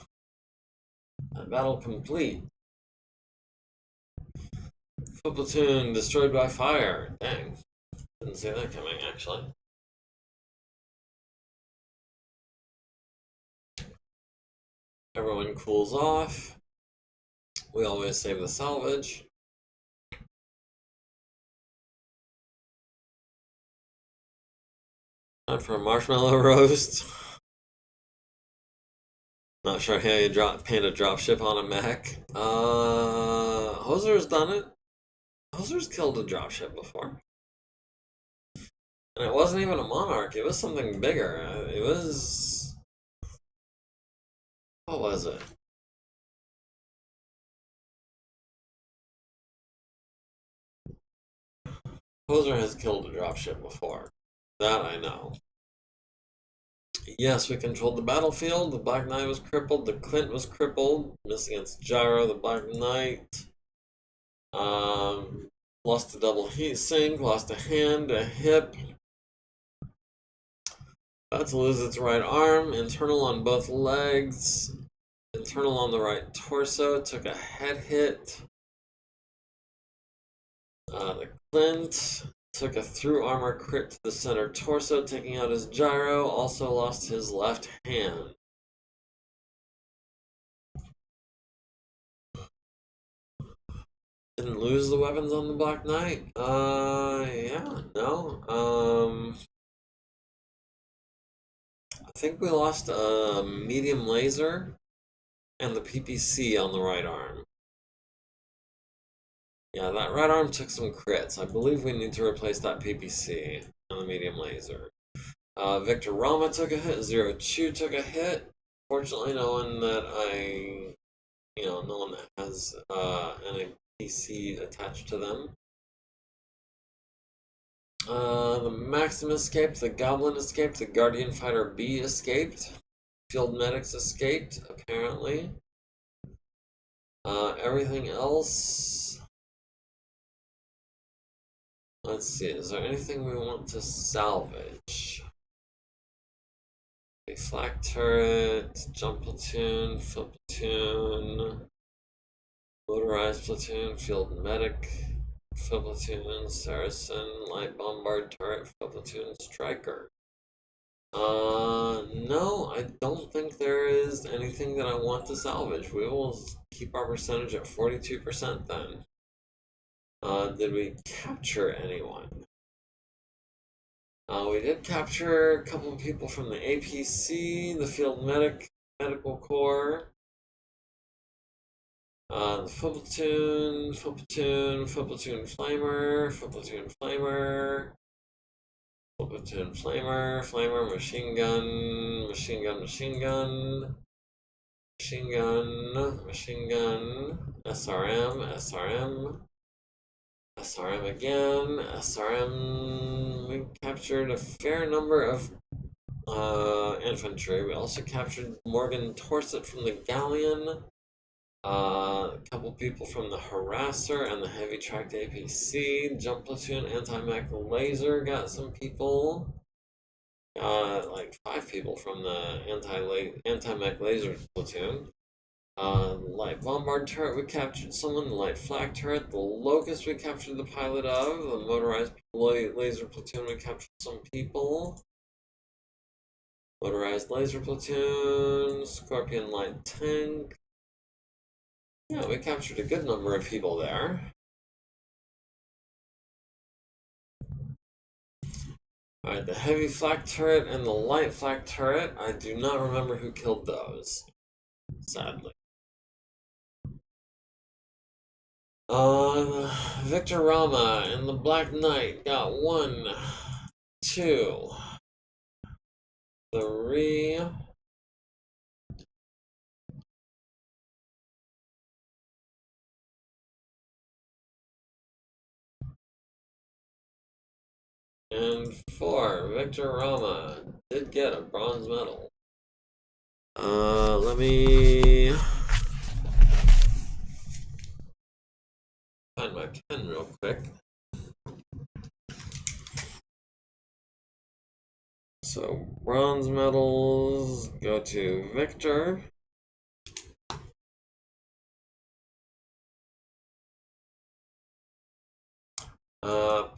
a battle complete. Foot platoon destroyed by fire. Dang. Didn't see that coming, actually. Everyone cools off. We always save the salvage. Time for a marshmallow roast. Not sure how you paint a dropship on a mech. Hoser's done it. Hoser's killed a dropship before. And it wasn't even a Monarch, it was something bigger. It was... What was it? Hoser has killed a dropship before. That I know. Yes, we controlled the battlefield. The Black Knight was crippled. The Clint was crippled. Missed against Gyro, the Black Knight. Lost a double heat sink. Lost a hand, a hip. About to lose its right arm. Internal on both legs. Internal on the right torso. Took a head hit. The Clint took a through armor crit to the center torso, taking out his gyro. Also lost his left hand. Didn't lose the weapons on the Black Knight? Yeah, no. I think we lost a medium laser and the PPC on the right arm. Yeah, that right arm took some crits. I believe we need to replace that PPC and the medium laser. Victor Rama took a hit. Zero Chu took a hit. Fortunately, no one that no one that has any PC attached to them. The Maxim escaped, the Goblin escaped, the Guardian Fighter B escaped, Field Medics escaped, apparently. Everything else... Let's see, is there anything we want to salvage? Okay, flak turret, jump platoon, foot platoon, motorized platoon, field medic, foot platoon, Saracen, light bombard turret, foot platoon, striker. No, I don't think there is anything that I want to salvage. We will keep our percentage at 42% then. Did we capture anyone? We did capture a couple of people from the APC, the Field Medical Corps, the foot platoon, flamer, flamer, machine gun, SRM again, SRM. We captured a fair number of infantry. We also captured Morgan Torset from the Galleon, a couple people from the Harasser and the Heavy Tracked APC, Jump Platoon, Anti-Mech Laser got some people. Like 5 people from the Anti-Mech Laser Platoon. Light bombard turret, we captured someone. The light flak turret, the locust, we captured the pilot of. The motorized laser platoon, we captured some people. Motorized laser platoon, scorpion light tank. Yeah, we captured a good number of people there. Alright, the heavy flak turret and the light flak turret, I do not remember who killed those, sadly. Victor Rama and the Black Knight got 1 2, 3, and 4. Victor Rama did get a bronze medal. Let me find my pen real quick. So, bronze medals go to Victor.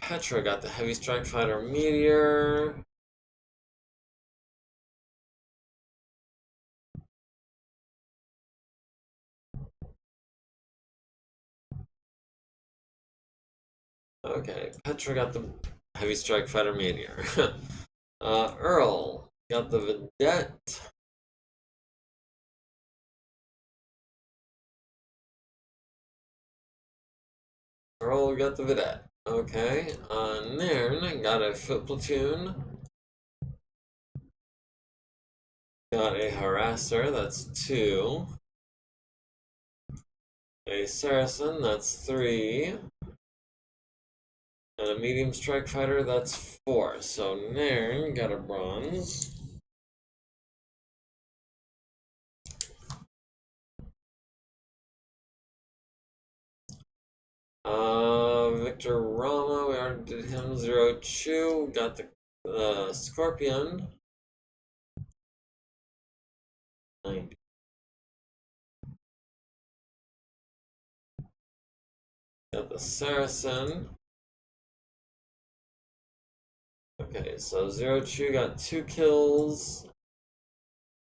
Petra got the Heavy Strike Fighter Meteor. Okay, Petra got the Heavy Strike Fighter Meteor. Earl got the Vedette. Earl got the Vedette. Okay, Nairn got a Foot Platoon. Got a Harasser, that's 2. A Saracen, that's 3. And a Medium Strike Fighter, that's 4. So Nairn got a bronze. Victor Rama, we already did him. Zero Chew, got the Scorpion. 90. Got the Saracen. Okay, so Zero Chew got 2 kills.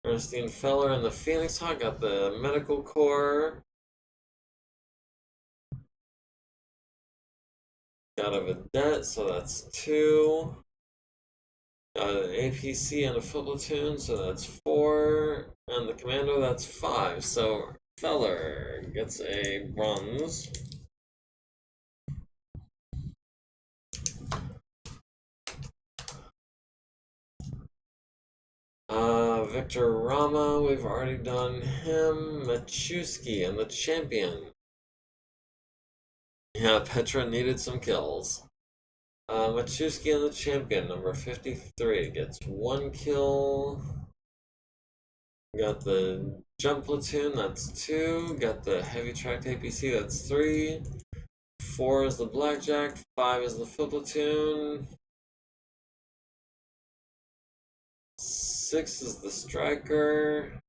Ernestine Feller and the Phoenix Hawk got the Medical Core. Got a Vedette, so that's 2. Got an APC and a Foot Platoon, so that's 4. And the Commando, that's 5. So Feller gets a bronze. Victor Rama, we've already done him. MekHQ and the Champion. Yeah, Petra needed some kills. MekHQ and the Champion, number 53, gets 1 kill. Got the Jump Platoon, that's 2. Got the Heavy Tracked APC, that's 3. 4 is the Blackjack, 5 is the Foot Platoon. 6 is the Striker.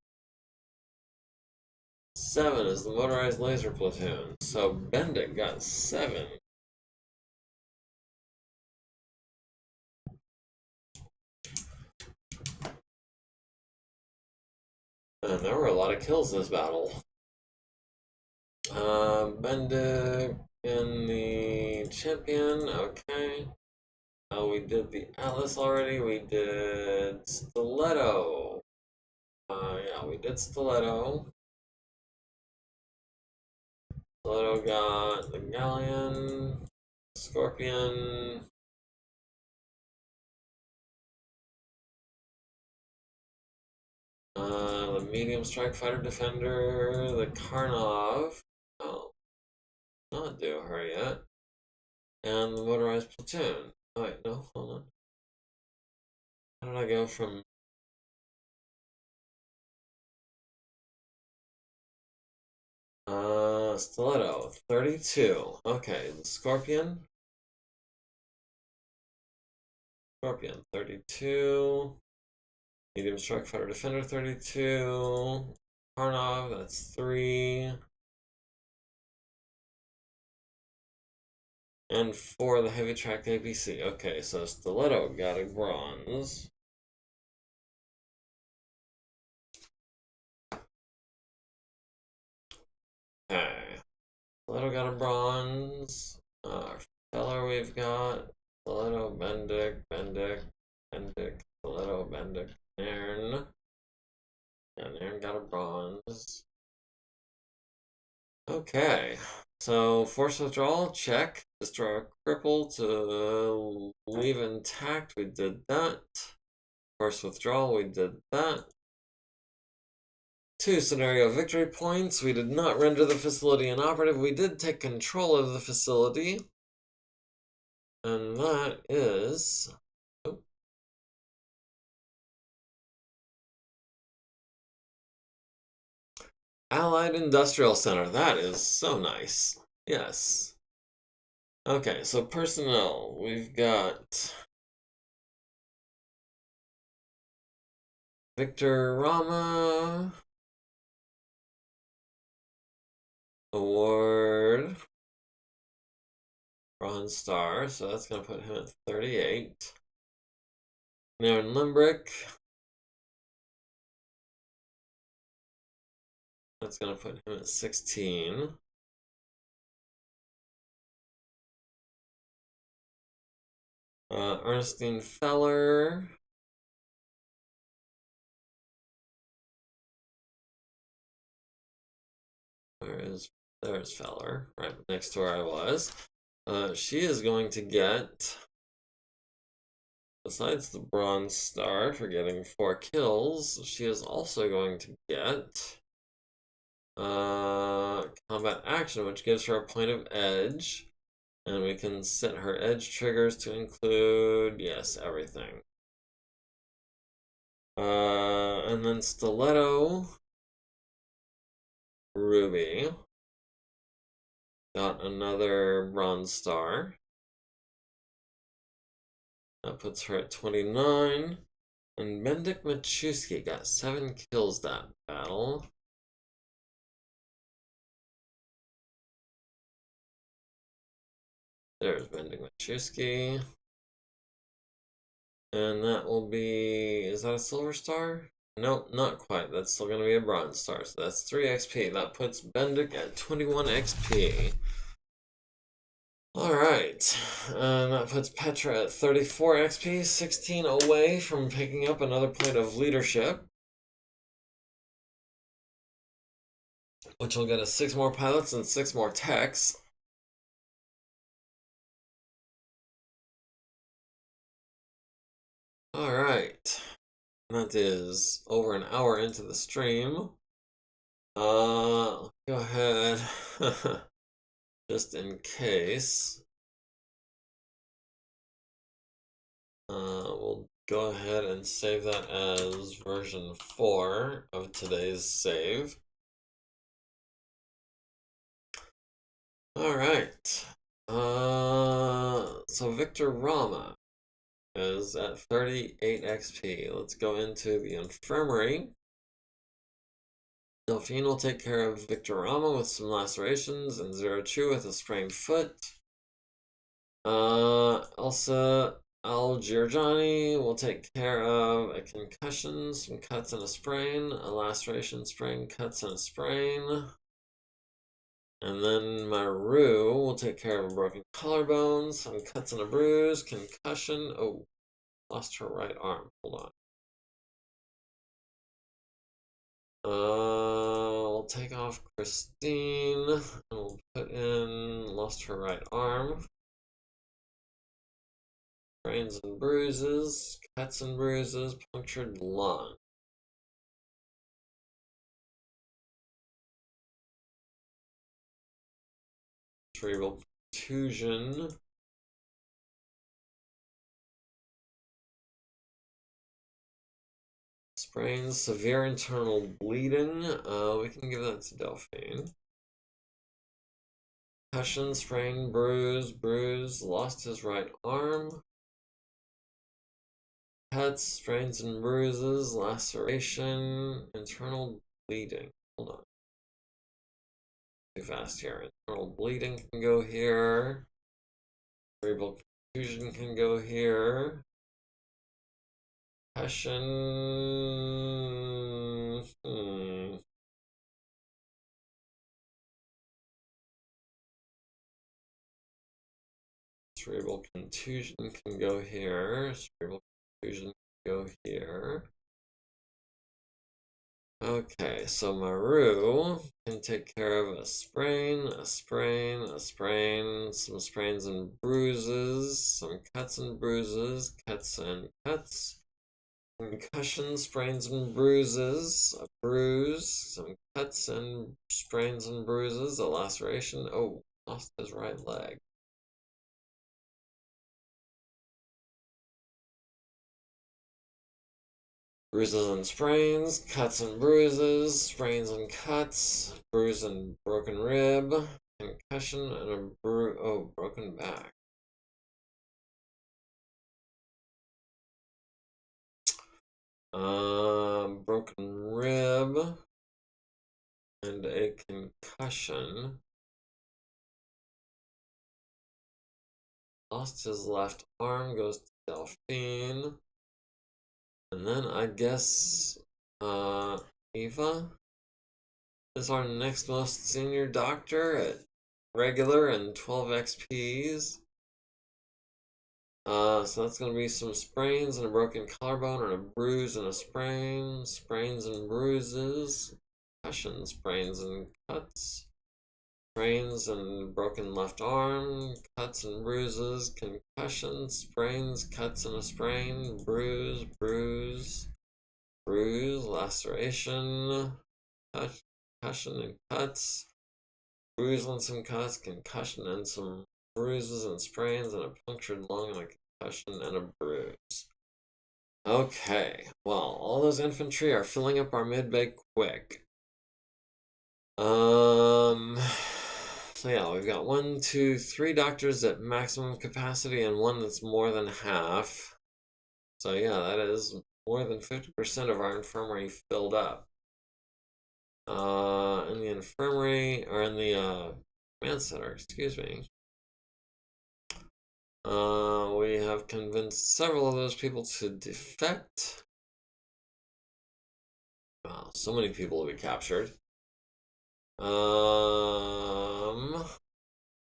7 is the Motorized Laser Platoon. So Bendick got 7. And there were a lot of kills this battle. Bendick in the Champion, okay. We did the Atlas already, we did Stiletto. Yeah, we did Stiletto. Stiletto got the Galleon, Scorpion. The Medium Strike Fighter Defender, the Karnov. Oh, not due her yet. And the Motorized Platoon. Oh, wait, no, hold on. How did I go from... Stiletto, 32. Okay, the Scorpion. Scorpion, 32. Medium Strike Fighter Defender, 32. Karnov, that's 3. And 4, the Heavy Tracked APC. Okay, so Stiletto got a bronze. Okay. Stiletto got a bronze. Feller we've got Stiletto, Bendick, Stiletto, Bendick, Nairn. Yeah, Nairn got a bronze. Okay. So force withdrawal, check. Destroy a cripple to leave intact. We did that. Force withdrawal, we did that. 2 scenario victory points. We did not render the facility inoperative. We did take control of the facility. And that is... Oh. Allied Industrial Center. That is so nice. Yes. Okay, so personnel. We've got Victor Rama. Award. Bronze Star, so that's going to put him at 38. Aaron Limbrick. That's going to put him at 16. Ernestine Feller. There's Feller, right next to where I was. She is going to get, besides the Bronze Star for getting 4 kills, she is also going to get combat action, which gives her a point of edge. And we can set her edge triggers to include, yes, everything. And then Stiletto Ruby got another Bronze Star. That puts her at 29. And Bendik Machuski got 7 kills that battle. There's Bendik Machuski. And that will be... Is that a Silver Star? Nope, not quite. That's still going to be a Bronze Star. So that's 3 XP. That puts Bendik at 21 XP. Alright. And that puts Petra at 34 XP. 16 away from picking up another point of leadership. Which will get us 6 more pilots and 6 more techs. Alright. That is over an hour into the stream. Go ahead. Just in case. We'll go ahead and save that as version 4 of today's save. Alright. So Victor Rama is at 38 XP. Let's go into the infirmary. Delphine will take care of Victor Rama with some lacerations and Zero Chu with a sprained foot. Elsa Al-Giorgiani will take care of a concussion, some cuts and a sprain, a laceration, sprain, cuts and a sprain. And then Maru will take care of a broken collarbone, some cuts and a bruise, concussion. Oh, lost her right arm. Hold on. We'll take off Christine, and we'll put in lost her right arm. Sprains and bruises, cuts and bruises, punctured lung. Cerebral contusion. Sprains, severe internal bleeding. We can give that to Delphine. Concussion, sprain, bruise, lost his right arm. Cuts, sprains and bruises, laceration, internal bleeding. Hold on. Too fast here. Internal bleeding can go here. Cerebral contusion can go here. Concussion. Cerebral contusion can go here. Cerebral contusion can go here. Okay, so Maru can take care of a sprain, a sprain, a sprain, some sprains and bruises, some cuts and bruises, cuts and cuts, concussion, sprains and bruises, a bruise, some cuts and sprains and bruises, a laceration. Oh, lost his right leg. Bruises and sprains, cuts and bruises, sprains and cuts, bruise and broken rib, concussion and a broken back. Broken rib and a concussion. Lost his left arm, goes to Delphine. And then I guess Eva is our next most senior doctor at regular and 12 XPs. So that's gonna be some sprains and a broken collarbone and a bruise and a sprain, sprains and bruises, concussion, sprains and cuts, sprains and broken left arm, cuts and bruises, concussion, sprains, cuts and a sprain, bruise, laceration, concussion and cuts, bruise and some cuts, concussion and some bruises and sprains, and a punctured lung and a concussion and a bruise. Okay, well, all those infantry are filling up our mid-bay quick. So yeah, we've got 1, 2, 3 doctors at maximum capacity and one that's more than half. So yeah, that is more than 50% of our infirmary filled up. In the infirmary, or in the command center, excuse me. We have convinced several of those people to defect. Wow, so many people to be captured.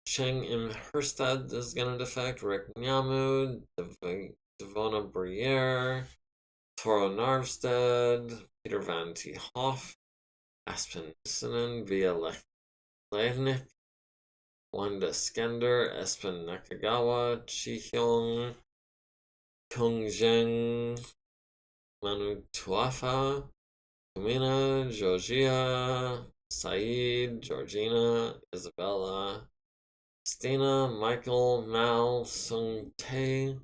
Cheng Im Herstad is gonna defect. Rick Nyamu, Devona Briere, Toro Narvstead, Peter Van T. Hoff, Aspen Nissinen, Via Levnik, Wanda Skender, Espen Nakagawa, Chi Hyung, Kung Zheng, Manu Tuafa, Kumina, Georgia, Saeed, Georgina, Isabella, Stina, Michael, Mal, Sung Tae,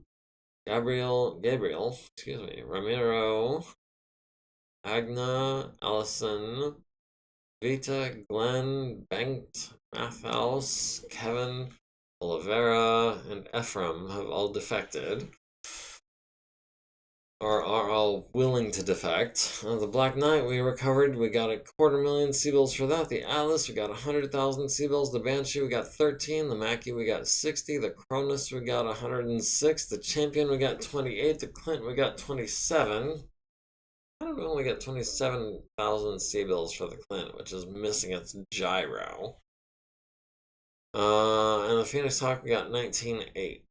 Gabriel, Ramiro, Agna, Allison, Vita, Glenn, Bengt, Mathhouse, Kevin, Oliveira, and Ephraim have all defected. Or are all willing to defect. The Black Knight we recovered. We got 250,000 C-bills for that. The Atlas we got 100,000 C-bills. The Banshee we got 13. The Mackie we got 60. The Cronus we got 106. The Champion we got 28. The Clint we got 27. I don't know, we only got 27,000 C-bills for the Clint, which is missing its gyro. And the Phoenix Hawk we got 19.8.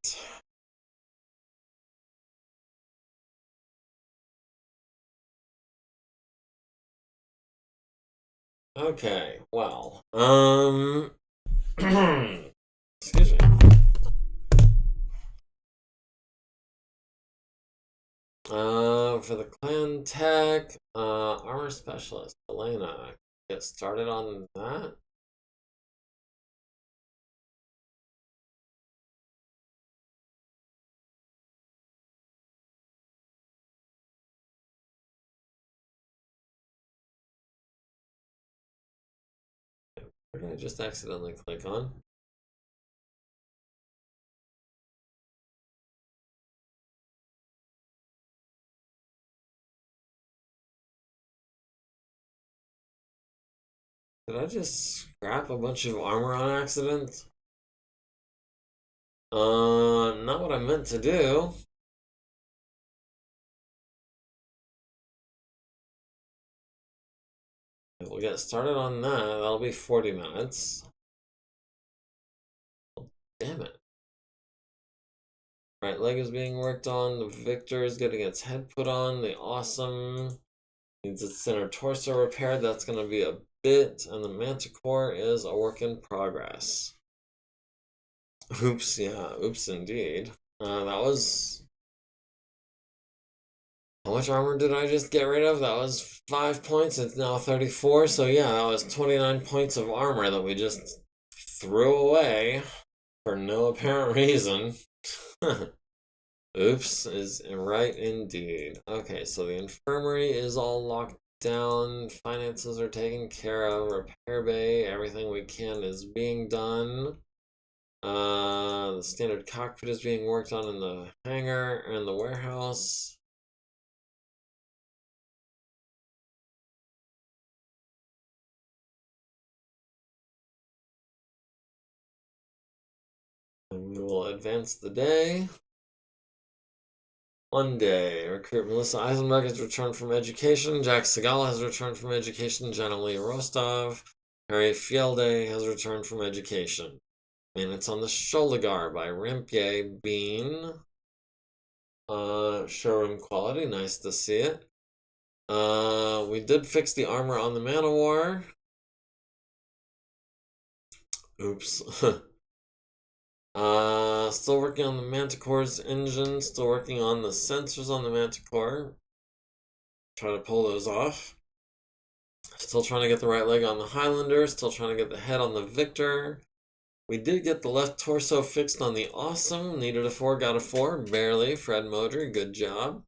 Okay, well, excuse me. For the clan tech, armor specialist, Elena, get started on that. Where did I just accidentally click on? Did I just scrap a bunch of armor on accident? Not what I meant to do. We'll get started on that. That'll be 40 minutes. Damn it. Right leg is being worked on. The Victor is getting its head put on. The Awesome Needs its center torso repaired. That's going to be a bit. And the Manticore is a work in progress. Oops, yeah, oops indeed. That was... How much armor did I just get rid of? That was 5 points. It's now 34. So yeah, that was 29 points of armor that we just threw away for no apparent reason. Oops is right indeed. Okay, so the infirmary is all locked down. Finances are taken care of. Repair bay, everything we can is being done. The standard cockpit is being worked on in the hangar and the warehouse. And we will advance the day. Monday, recruit Melissa Eisenberg has returned from education. Jack Segala has returned from education. Jenna Lee Rostov. Harry Fielde has returned from education. Minutes on the Sholagar by Rampier Bean. Showroom quality, nice to see it. We did fix the armor on the Man-O-War. Oops. Still working on the Manticore's engine. Still working on the sensors on the Manticore. Try to pull those off. Still trying to get the right leg on the Highlander. Still trying to get the head on the Victor. We did get the left torso fixed on the Awesome. Needed a 4, got a 4. Barely. Fred Modry, good job.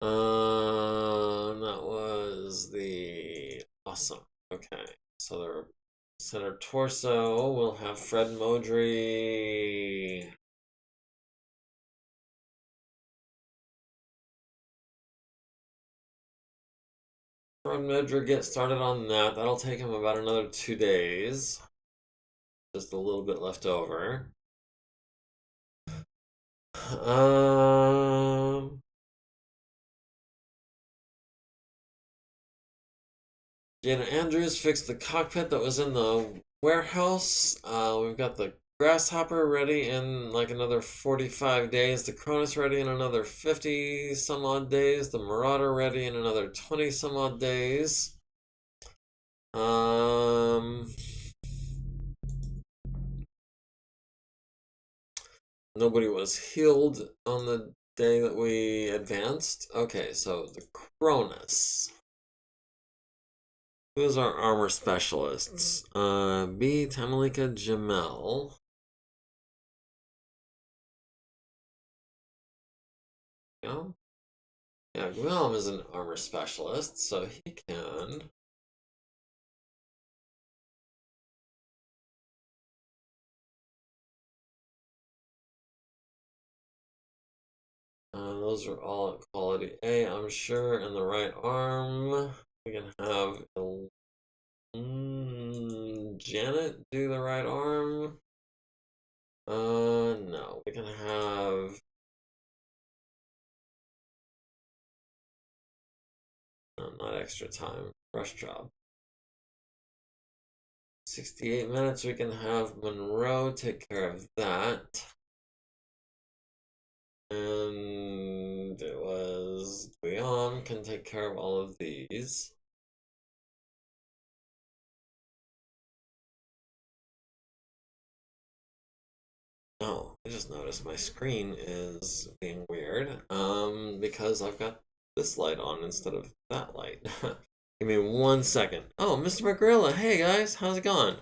That was the Awesome. Okay, so the center torso will have Fred Modry. Fred Modry get started on that. That'll take him about another 2 days. Just a little bit left over. Jana Andrews fixed the cockpit that was in the warehouse. We've got the Grasshopper ready in like another 45 days. The Cronus ready in another 50 some odd days. The Marauder ready in another 20 some odd days. Nobody was healed on the day that we advanced. Okay, so the Cronus. Who's our armor specialists? B. Tamalika Jamel. Yeah, yeah, Guillaume is an armor specialist, so he can. Those are all at quality A, I'm sure. And the right arm, we can have Janet do the right arm. No, we can have. No, not extra time. Rush job. 68 minutes, we can have Monroe take care of that. And it was Guillaume can take care of all of these. Oh, I just noticed my screen is being weird. Because I've got this light on instead of that light. Give me 1 second. Oh, Mr. McGorilla, hey guys, how's it going?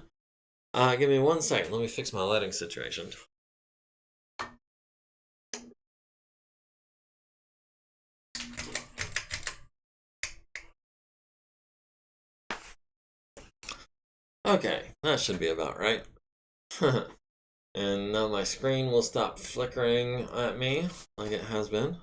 Give me 1 second. Let me fix my lighting situation. Okay, that should be about right. And now my screen will stop flickering at me like it has been.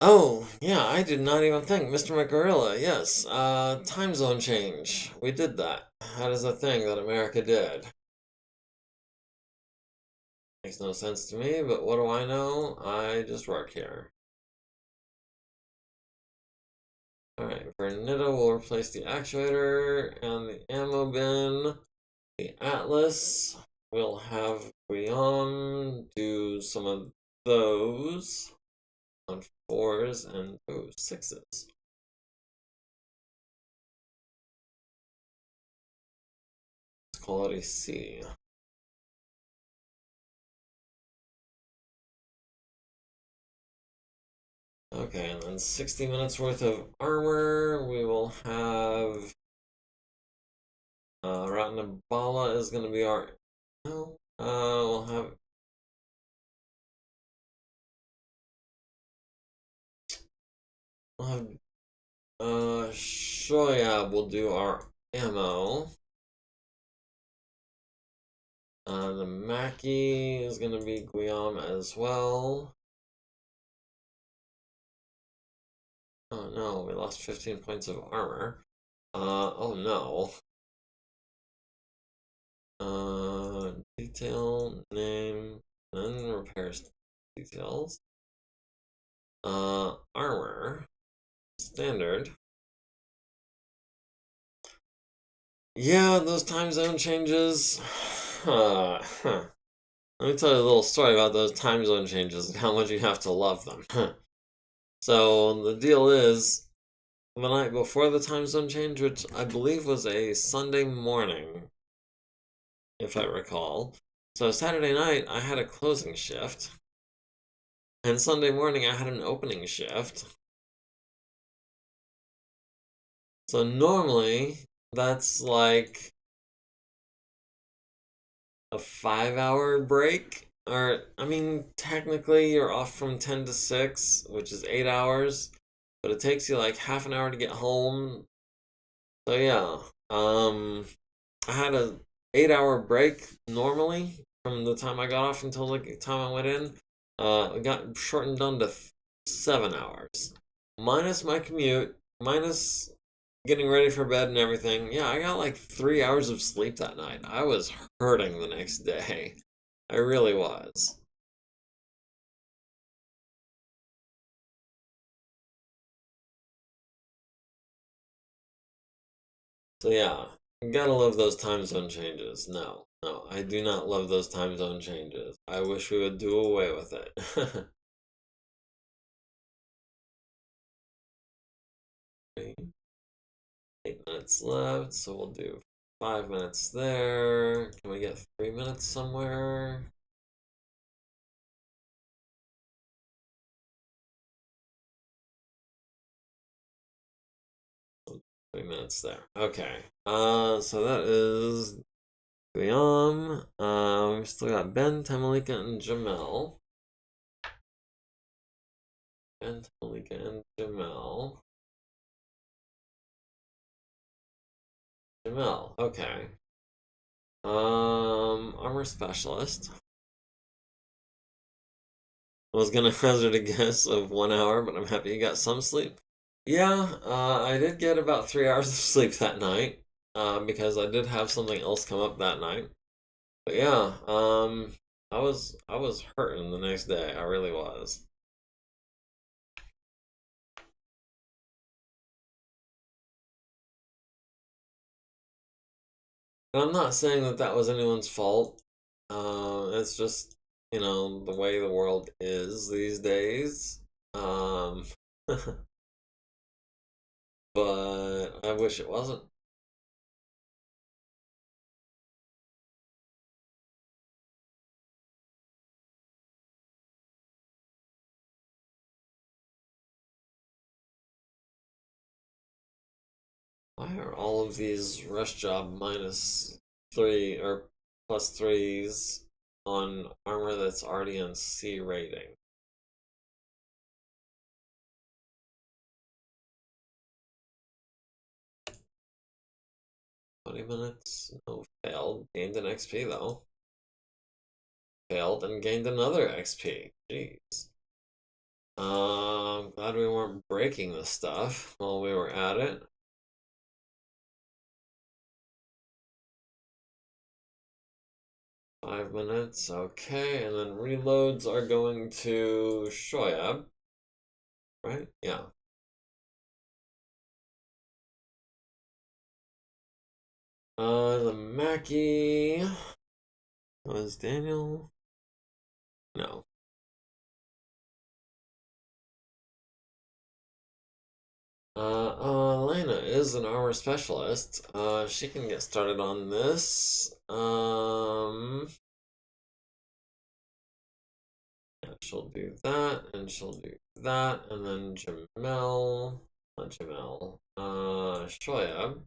Oh, yeah, I did not even think. Mr. McGorilla, yes. Time zone change. We did that. That is a thing that America did. Makes no sense to me, but what do I know? I just work here. Alright, Vernita will replace the actuator and the ammo bin. The Atlas will have Guillaume do some of those on 4s and 6s. Quality C. Okay, and then 60 minutes worth of armor. We will have Ratnabala is going to be our. No, we'll have. We'll have. Shoyab will do our ammo. The Mackie is going to be Guillaume as well. Oh no, we lost 15 points of armor. Oh no. Detail, name, then repairs details. Armor, standard. Yeah, those time zone changes. Let me tell you a little story about those time zone changes and how much you have to love them. So the deal is, the night before the time zone change, which I believe was a Sunday morning, if I recall. So Saturday night, I had a closing shift. And Sunday morning, I had an opening shift. So normally, that's like a 5 hour break. Or, I mean, technically, you're off from 10 to 6, which is 8 hours. But it takes you like half an hour to get home. So, yeah. I had a 8 hour break normally from the time I got off until the time I went in. It got shortened down to 7 hours, minus my commute, minus getting ready for bed and everything. Yeah, I got like 3 hours of sleep that night. I was hurting the next day. I really was. So yeah, you gotta love those time zone changes. No, no, I do not love those time zone changes. I wish we would do away with it. 8 minutes left, so we'll do 5 minutes there. Can we get 3 minutes somewhere? Oh, 3 minutes there. Okay. So that is Guillaume. We still got Ben, Tamalika, and Jamel. Ben, Tamalika, and Jamel. Jamel. Okay. Armor specialist. I was gonna hazard a guess of 1 hour, but I'm happy you got some sleep. Yeah, I did get about 3 hours of sleep that night, because I did have something else come up that night. But yeah, I was hurting the next day. I really was. And I'm not saying that that was anyone's fault. It's just, the way the world is these days. Um, but I wish it wasn't. Why are all of these rush job -3 or +3s on armor that's already on C rating? 20 minutes? No, failed. Gained an XP though. Failed and gained another XP. Jeez. Glad we weren't breaking the stuff while we were at it. Five minutes, okay, and then reloads are going to Shoyab, right? Yeah. The Mackie was Daniel. No. Elena is an armor specialist. She can get started on this. Yeah, she'll do that, and she'll do that, and then not Jamel, Shoyab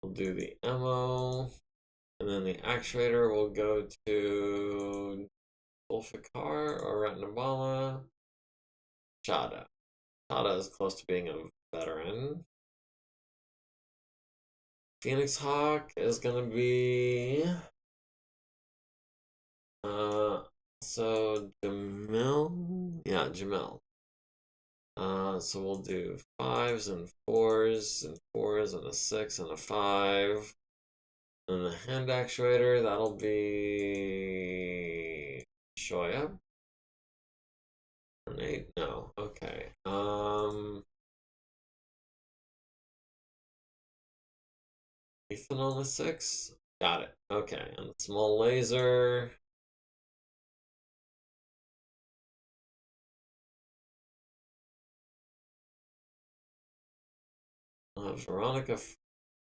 will do the ammo, and then the actuator will go to Zulfikar or Ratnabala. Shada. Shada is close to being a veteran. Phoenix Hawk is gonna be so Jamil, yeah, Jamil. So we'll do fives and fours and a six and a five. And the hand actuator, that'll be Shoya. An eight? No. Okay. Ethan on the six? Got it. Okay. And the small laser. I'll have Veronica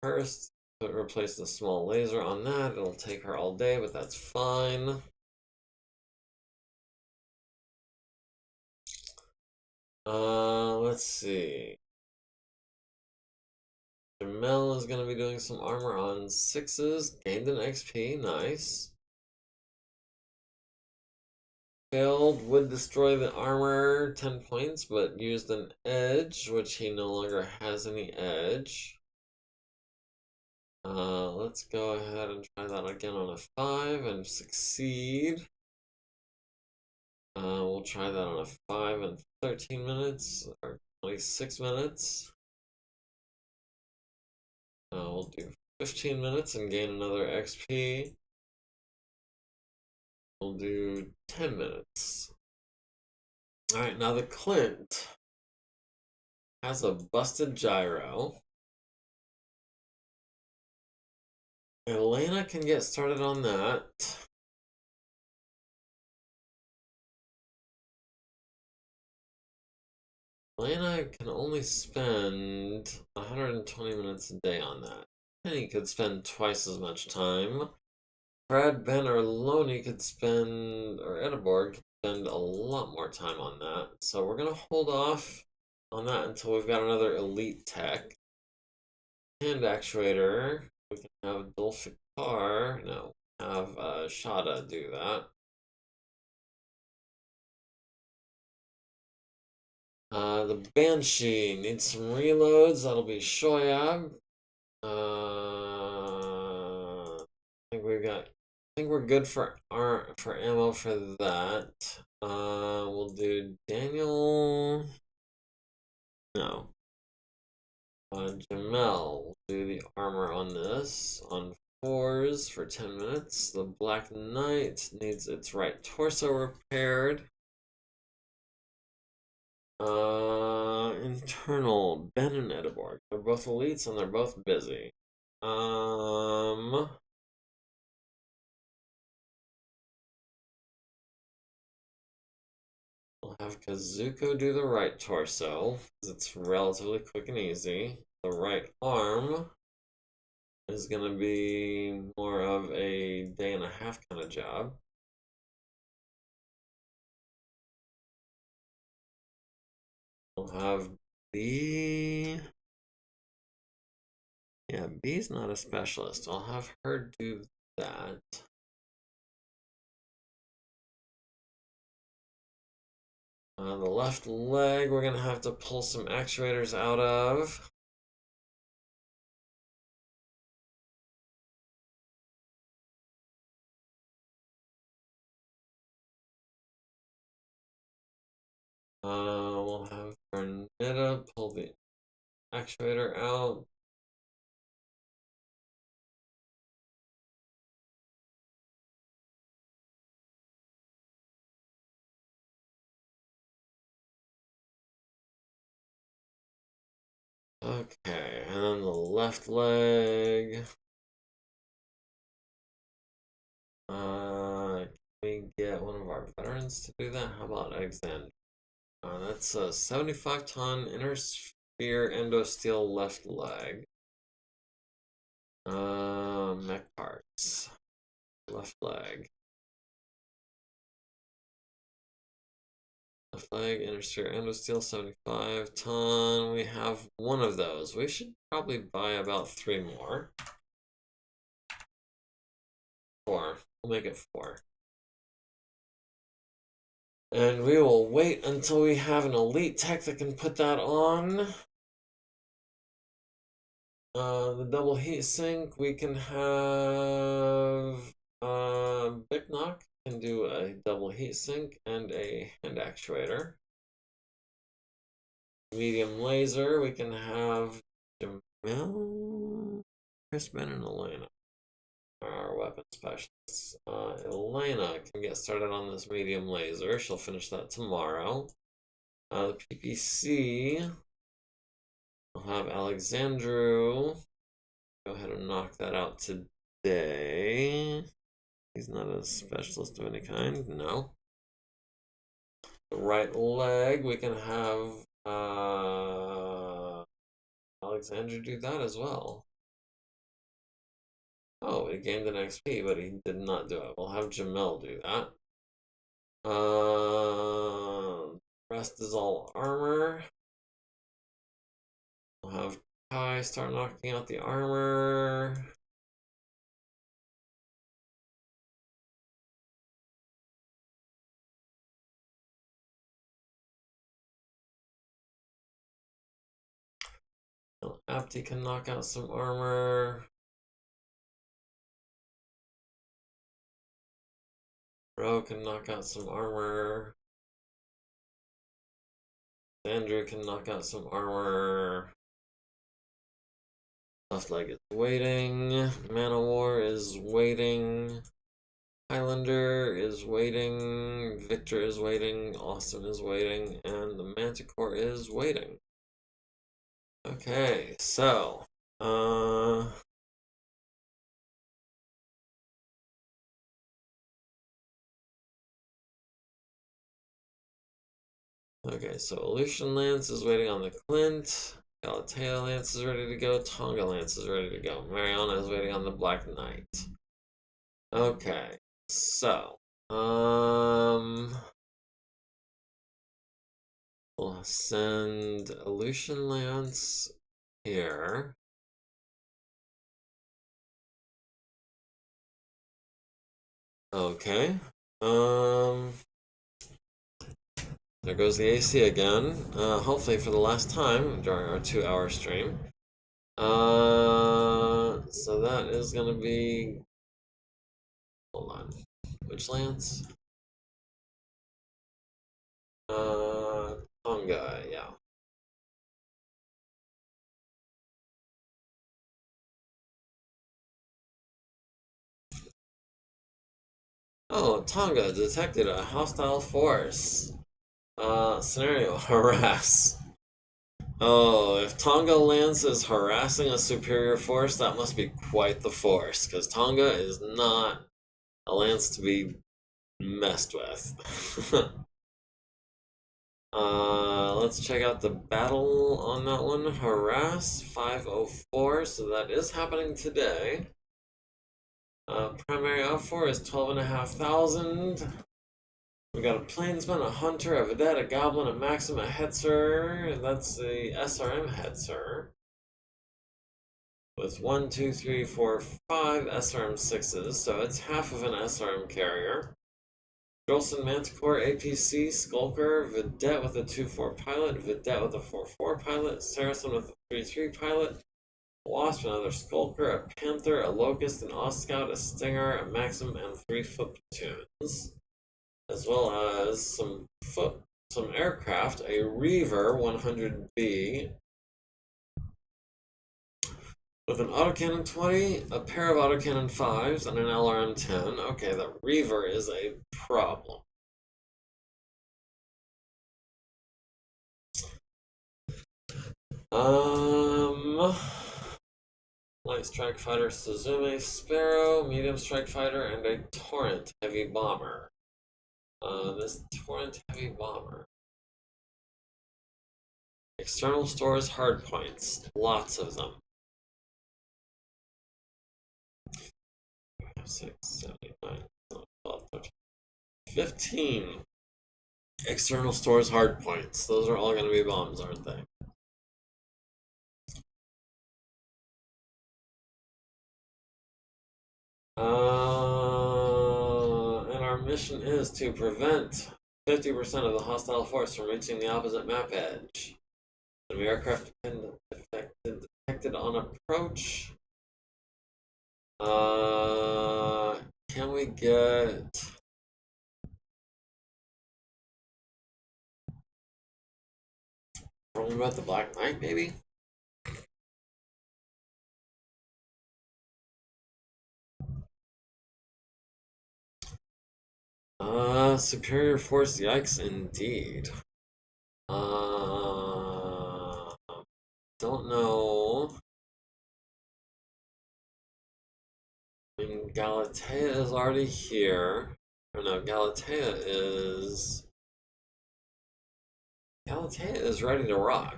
first. Replace the small laser on that. It'll take her all day, but that's fine. Let's see. Jamel is going to be doing some armor on sixes. Gained an XP. Nice. Failed would destroy the armor 10 points, but used an edge, which he no longer has any edge. Let's go ahead and try that again on a 5 and succeed. We'll try that on a 5 and 13 minutes, or 26 minutes. We'll do 15 minutes and gain another XP. We'll do 10 minutes. Alright, now the Clint has a busted gyro. Elena can get started on that. Elena can only spend 120 minutes a day on that. Penny could spend twice as much time. Brad, Ben, or Loney could spend, or Edeborg could spend a lot more time on that. So we're going to hold off on that until we've got another elite tech. Hand actuator, we can have Dulfikar, no, have Shada do that. The Banshee needs some reloads. That'll be Shoyab. I think we've got. I think we're good for ammo for that. We'll do Daniel. No. Jamel will do the armor on this on fours for 10 minutes. The Black Knight needs its right torso repaired. Internal, Ben and Edeborg. They're both elites and they're both busy. We'll have Kazuko do the right torso, because it's relatively quick and easy. The right arm is going to be more of a day and a half kind of job. We'll have B. Yeah, B's not a specialist. I'll have her do that. The left leg, we're going to have to pull some actuators out of. We'll have Bernetta pull the actuator out. Okay, and then the left leg. Can we get one of our veterans to do that? How about Alexander? That's a 75-ton inner sphere endosteel left leg. Mech parts. Left leg. Left leg, inner sphere endosteel, 75-ton. We have one of those. We should probably buy about 3 more. 4. We'll make it 4. And we will wait until we have an elite tech that can put that on. The double heat sink, we can have Big Knock can do a double heat sink and a hand actuator. Medium laser, we can have Jamil, Crispin, and Elena are our weapon specialists. Elena can get started on this medium laser. She'll finish that tomorrow. The PPC, we'll have Alexandru go ahead and knock that out today. He's not a specialist of any kind, no. The right leg, we can have Alexandru do that as well. Oh, he gained an XP, but he did not do it. We'll have Jamel do that. Rest is all armor. We'll have Kai start knocking out the armor. Apti can knock out some armor. Ro can knock out some armor. Andrew can knock out some armor. Left leg is waiting. Manowar is waiting. Highlander is waiting. Victor is waiting. Austin is waiting. And the Manticore is waiting. Okay, so okay, so Aleutian Lance is waiting on the Clint. Galatea Lance is ready to go. Tonga Lance is ready to go. Mariana is waiting on the Black Knight. Okay, so we'll send Aleutian Lance here. Okay. There goes the AC again. Hopefully for the last time during our 2-hour stream. So that is gonna be. Hold on. Which Lance? Tonga, yeah. Oh, Tonga detected a hostile force. Scenario harass. Oh, if Tonga Lance is harassing a superior force, that must be quite the force, because Tonga is not a lance to be messed with. Let's check out the battle on that one. Harass 504, so that is happening today. Primary outfor is 12,500. We got a Plainsman, a Hunter, a Vedette, a Goblin, a Maxim, a Hetzer. That's the SRM Hetzer. With 1, 2, 3, 4, 5 SRM 6s, so it's half of an SRM carrier. Jolson Manticore, APC, Skulker, Vedette with a 2-4 pilot, Vedette with a 4-4 pilot, Saracen with a 3-3 pilot, Wasp, another Skulker, a Panther, a Locust, an Ostscout, a Stinger, a Maxim, and 3 foot platoons. As well as some aircraft, a Reaver 100B with an autocannon 20, a pair of autocannon 5s, and an LRM 10. Okay, the Reaver is a problem. Light strike fighter Suzume Sparrow, medium strike fighter, and a Torrent heavy bomber. This Torrent heavy bomber. External stores hardpoints. Lots of them. 6, 7, 8, 9, 12, 13, 15 external stores hardpoints. Those are all going to be bombs, aren't they? And our mission is to prevent 50% of the hostile force from reaching the opposite map edge. Enemy aircraft detected on approach. Can we get... Probably about the Black Knight, maybe? Superior force, yikes, indeed. Don't know. I mean, Galatea is already here. Or no, Galatea is ready to rock.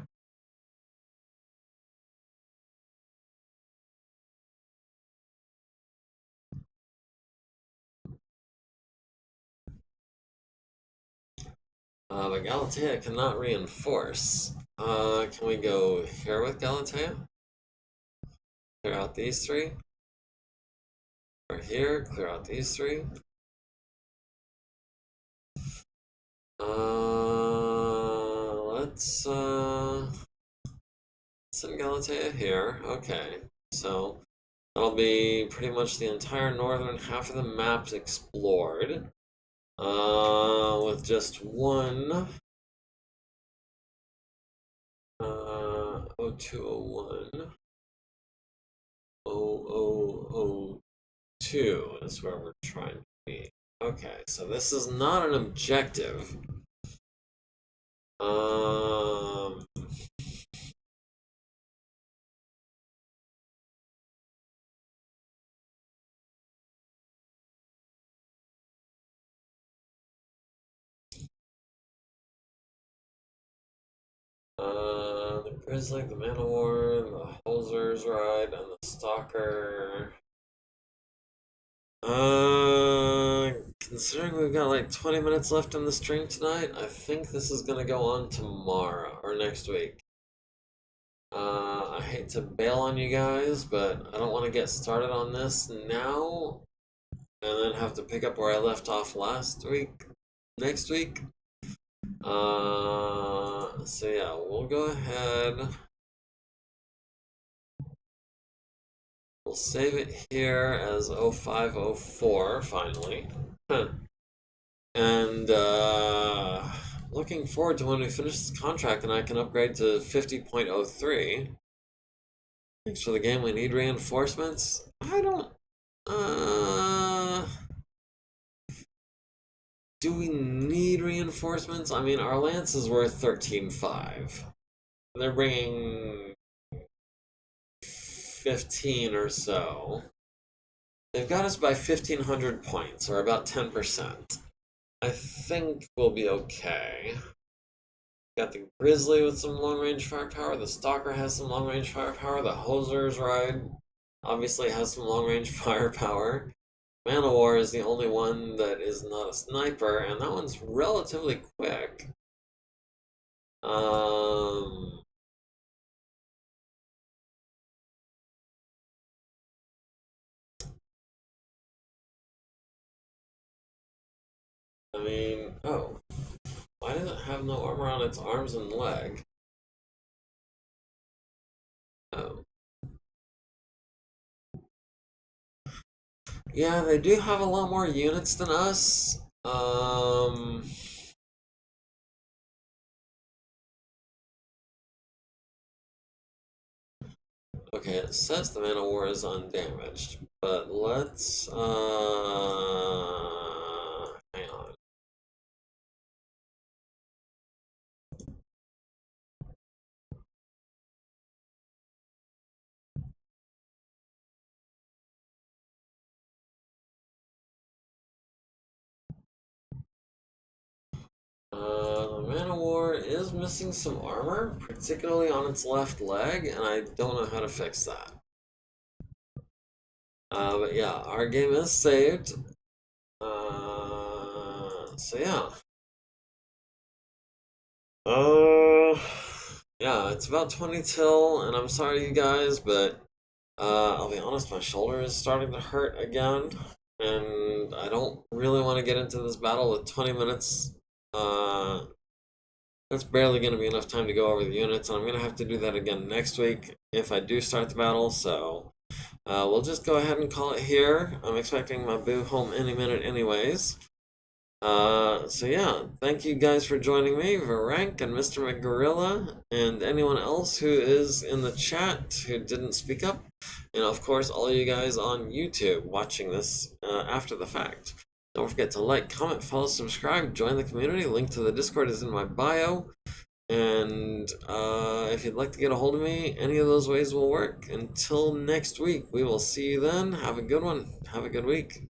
But Galatea cannot reinforce. Can we go here with Galatea? Clear out these three. Or here, clear out these three. Let's send Galatea here. Okay, so that'll be pretty much the entire northern half of the map explored. With just one 0201 0002 is where we're trying to be. Okay, so this is not an objective. The Grizzly, the Man of War, the Holzer's Ride, and the Stalker. Considering we've got like 20 minutes left in the stream tonight, I think this is gonna go on tomorrow or next week. I hate to bail on you guys, but I don't want to get started on this now and then have to pick up where I left off next week. So yeah, we'll go ahead. We'll save it here as 0504 finally. And looking forward to when we finish this contract and I can upgrade to 50.03. Thanks for the game. We need reinforcements. I don't. Do we need reinforcements? I mean, our lance is worth 13.5. They're bringing 15 or so. They've got us by 1,500 points, or about 10%. I think we'll be okay. Got the Grizzly with some long-range firepower. The Stalker has some long-range firepower. The Hoser's Ride obviously has some long-range firepower. Man of War is the only one that is not a sniper, and that one's relatively quick. I mean, oh. Why does it have no armor on its arms and leg? Oh. Yeah, they do have a lot more units than us. Okay, it says the Man of War is undamaged, but let's, hang on. The Man-O-War is missing some armor, particularly on its left leg, and I don't know how to fix that. But yeah, our game is saved. So yeah. Yeah, it's about 20 till, and I'm sorry you guys, but I'll be honest, my shoulder is starting to hurt again, and I don't really want to get into this battle with 20 minutes. That's barely going to be enough time to go over the units, and I'm going to have to do that again next week if I do start the battle, so we'll just go ahead and call it here. I'm expecting my boo home any minute anyways. So yeah, thank you guys for joining me, Varank and Mr. McGorilla, and anyone else who is in the chat who didn't speak up, and of course all you guys on YouTube watching this after the fact. Don't forget to like, comment, follow, subscribe, join the community. Link to the Discord is in my bio. And if you'd like to get a hold of me, any of those ways will work. Until next week, we will see you then. Have a good one. Have a good week.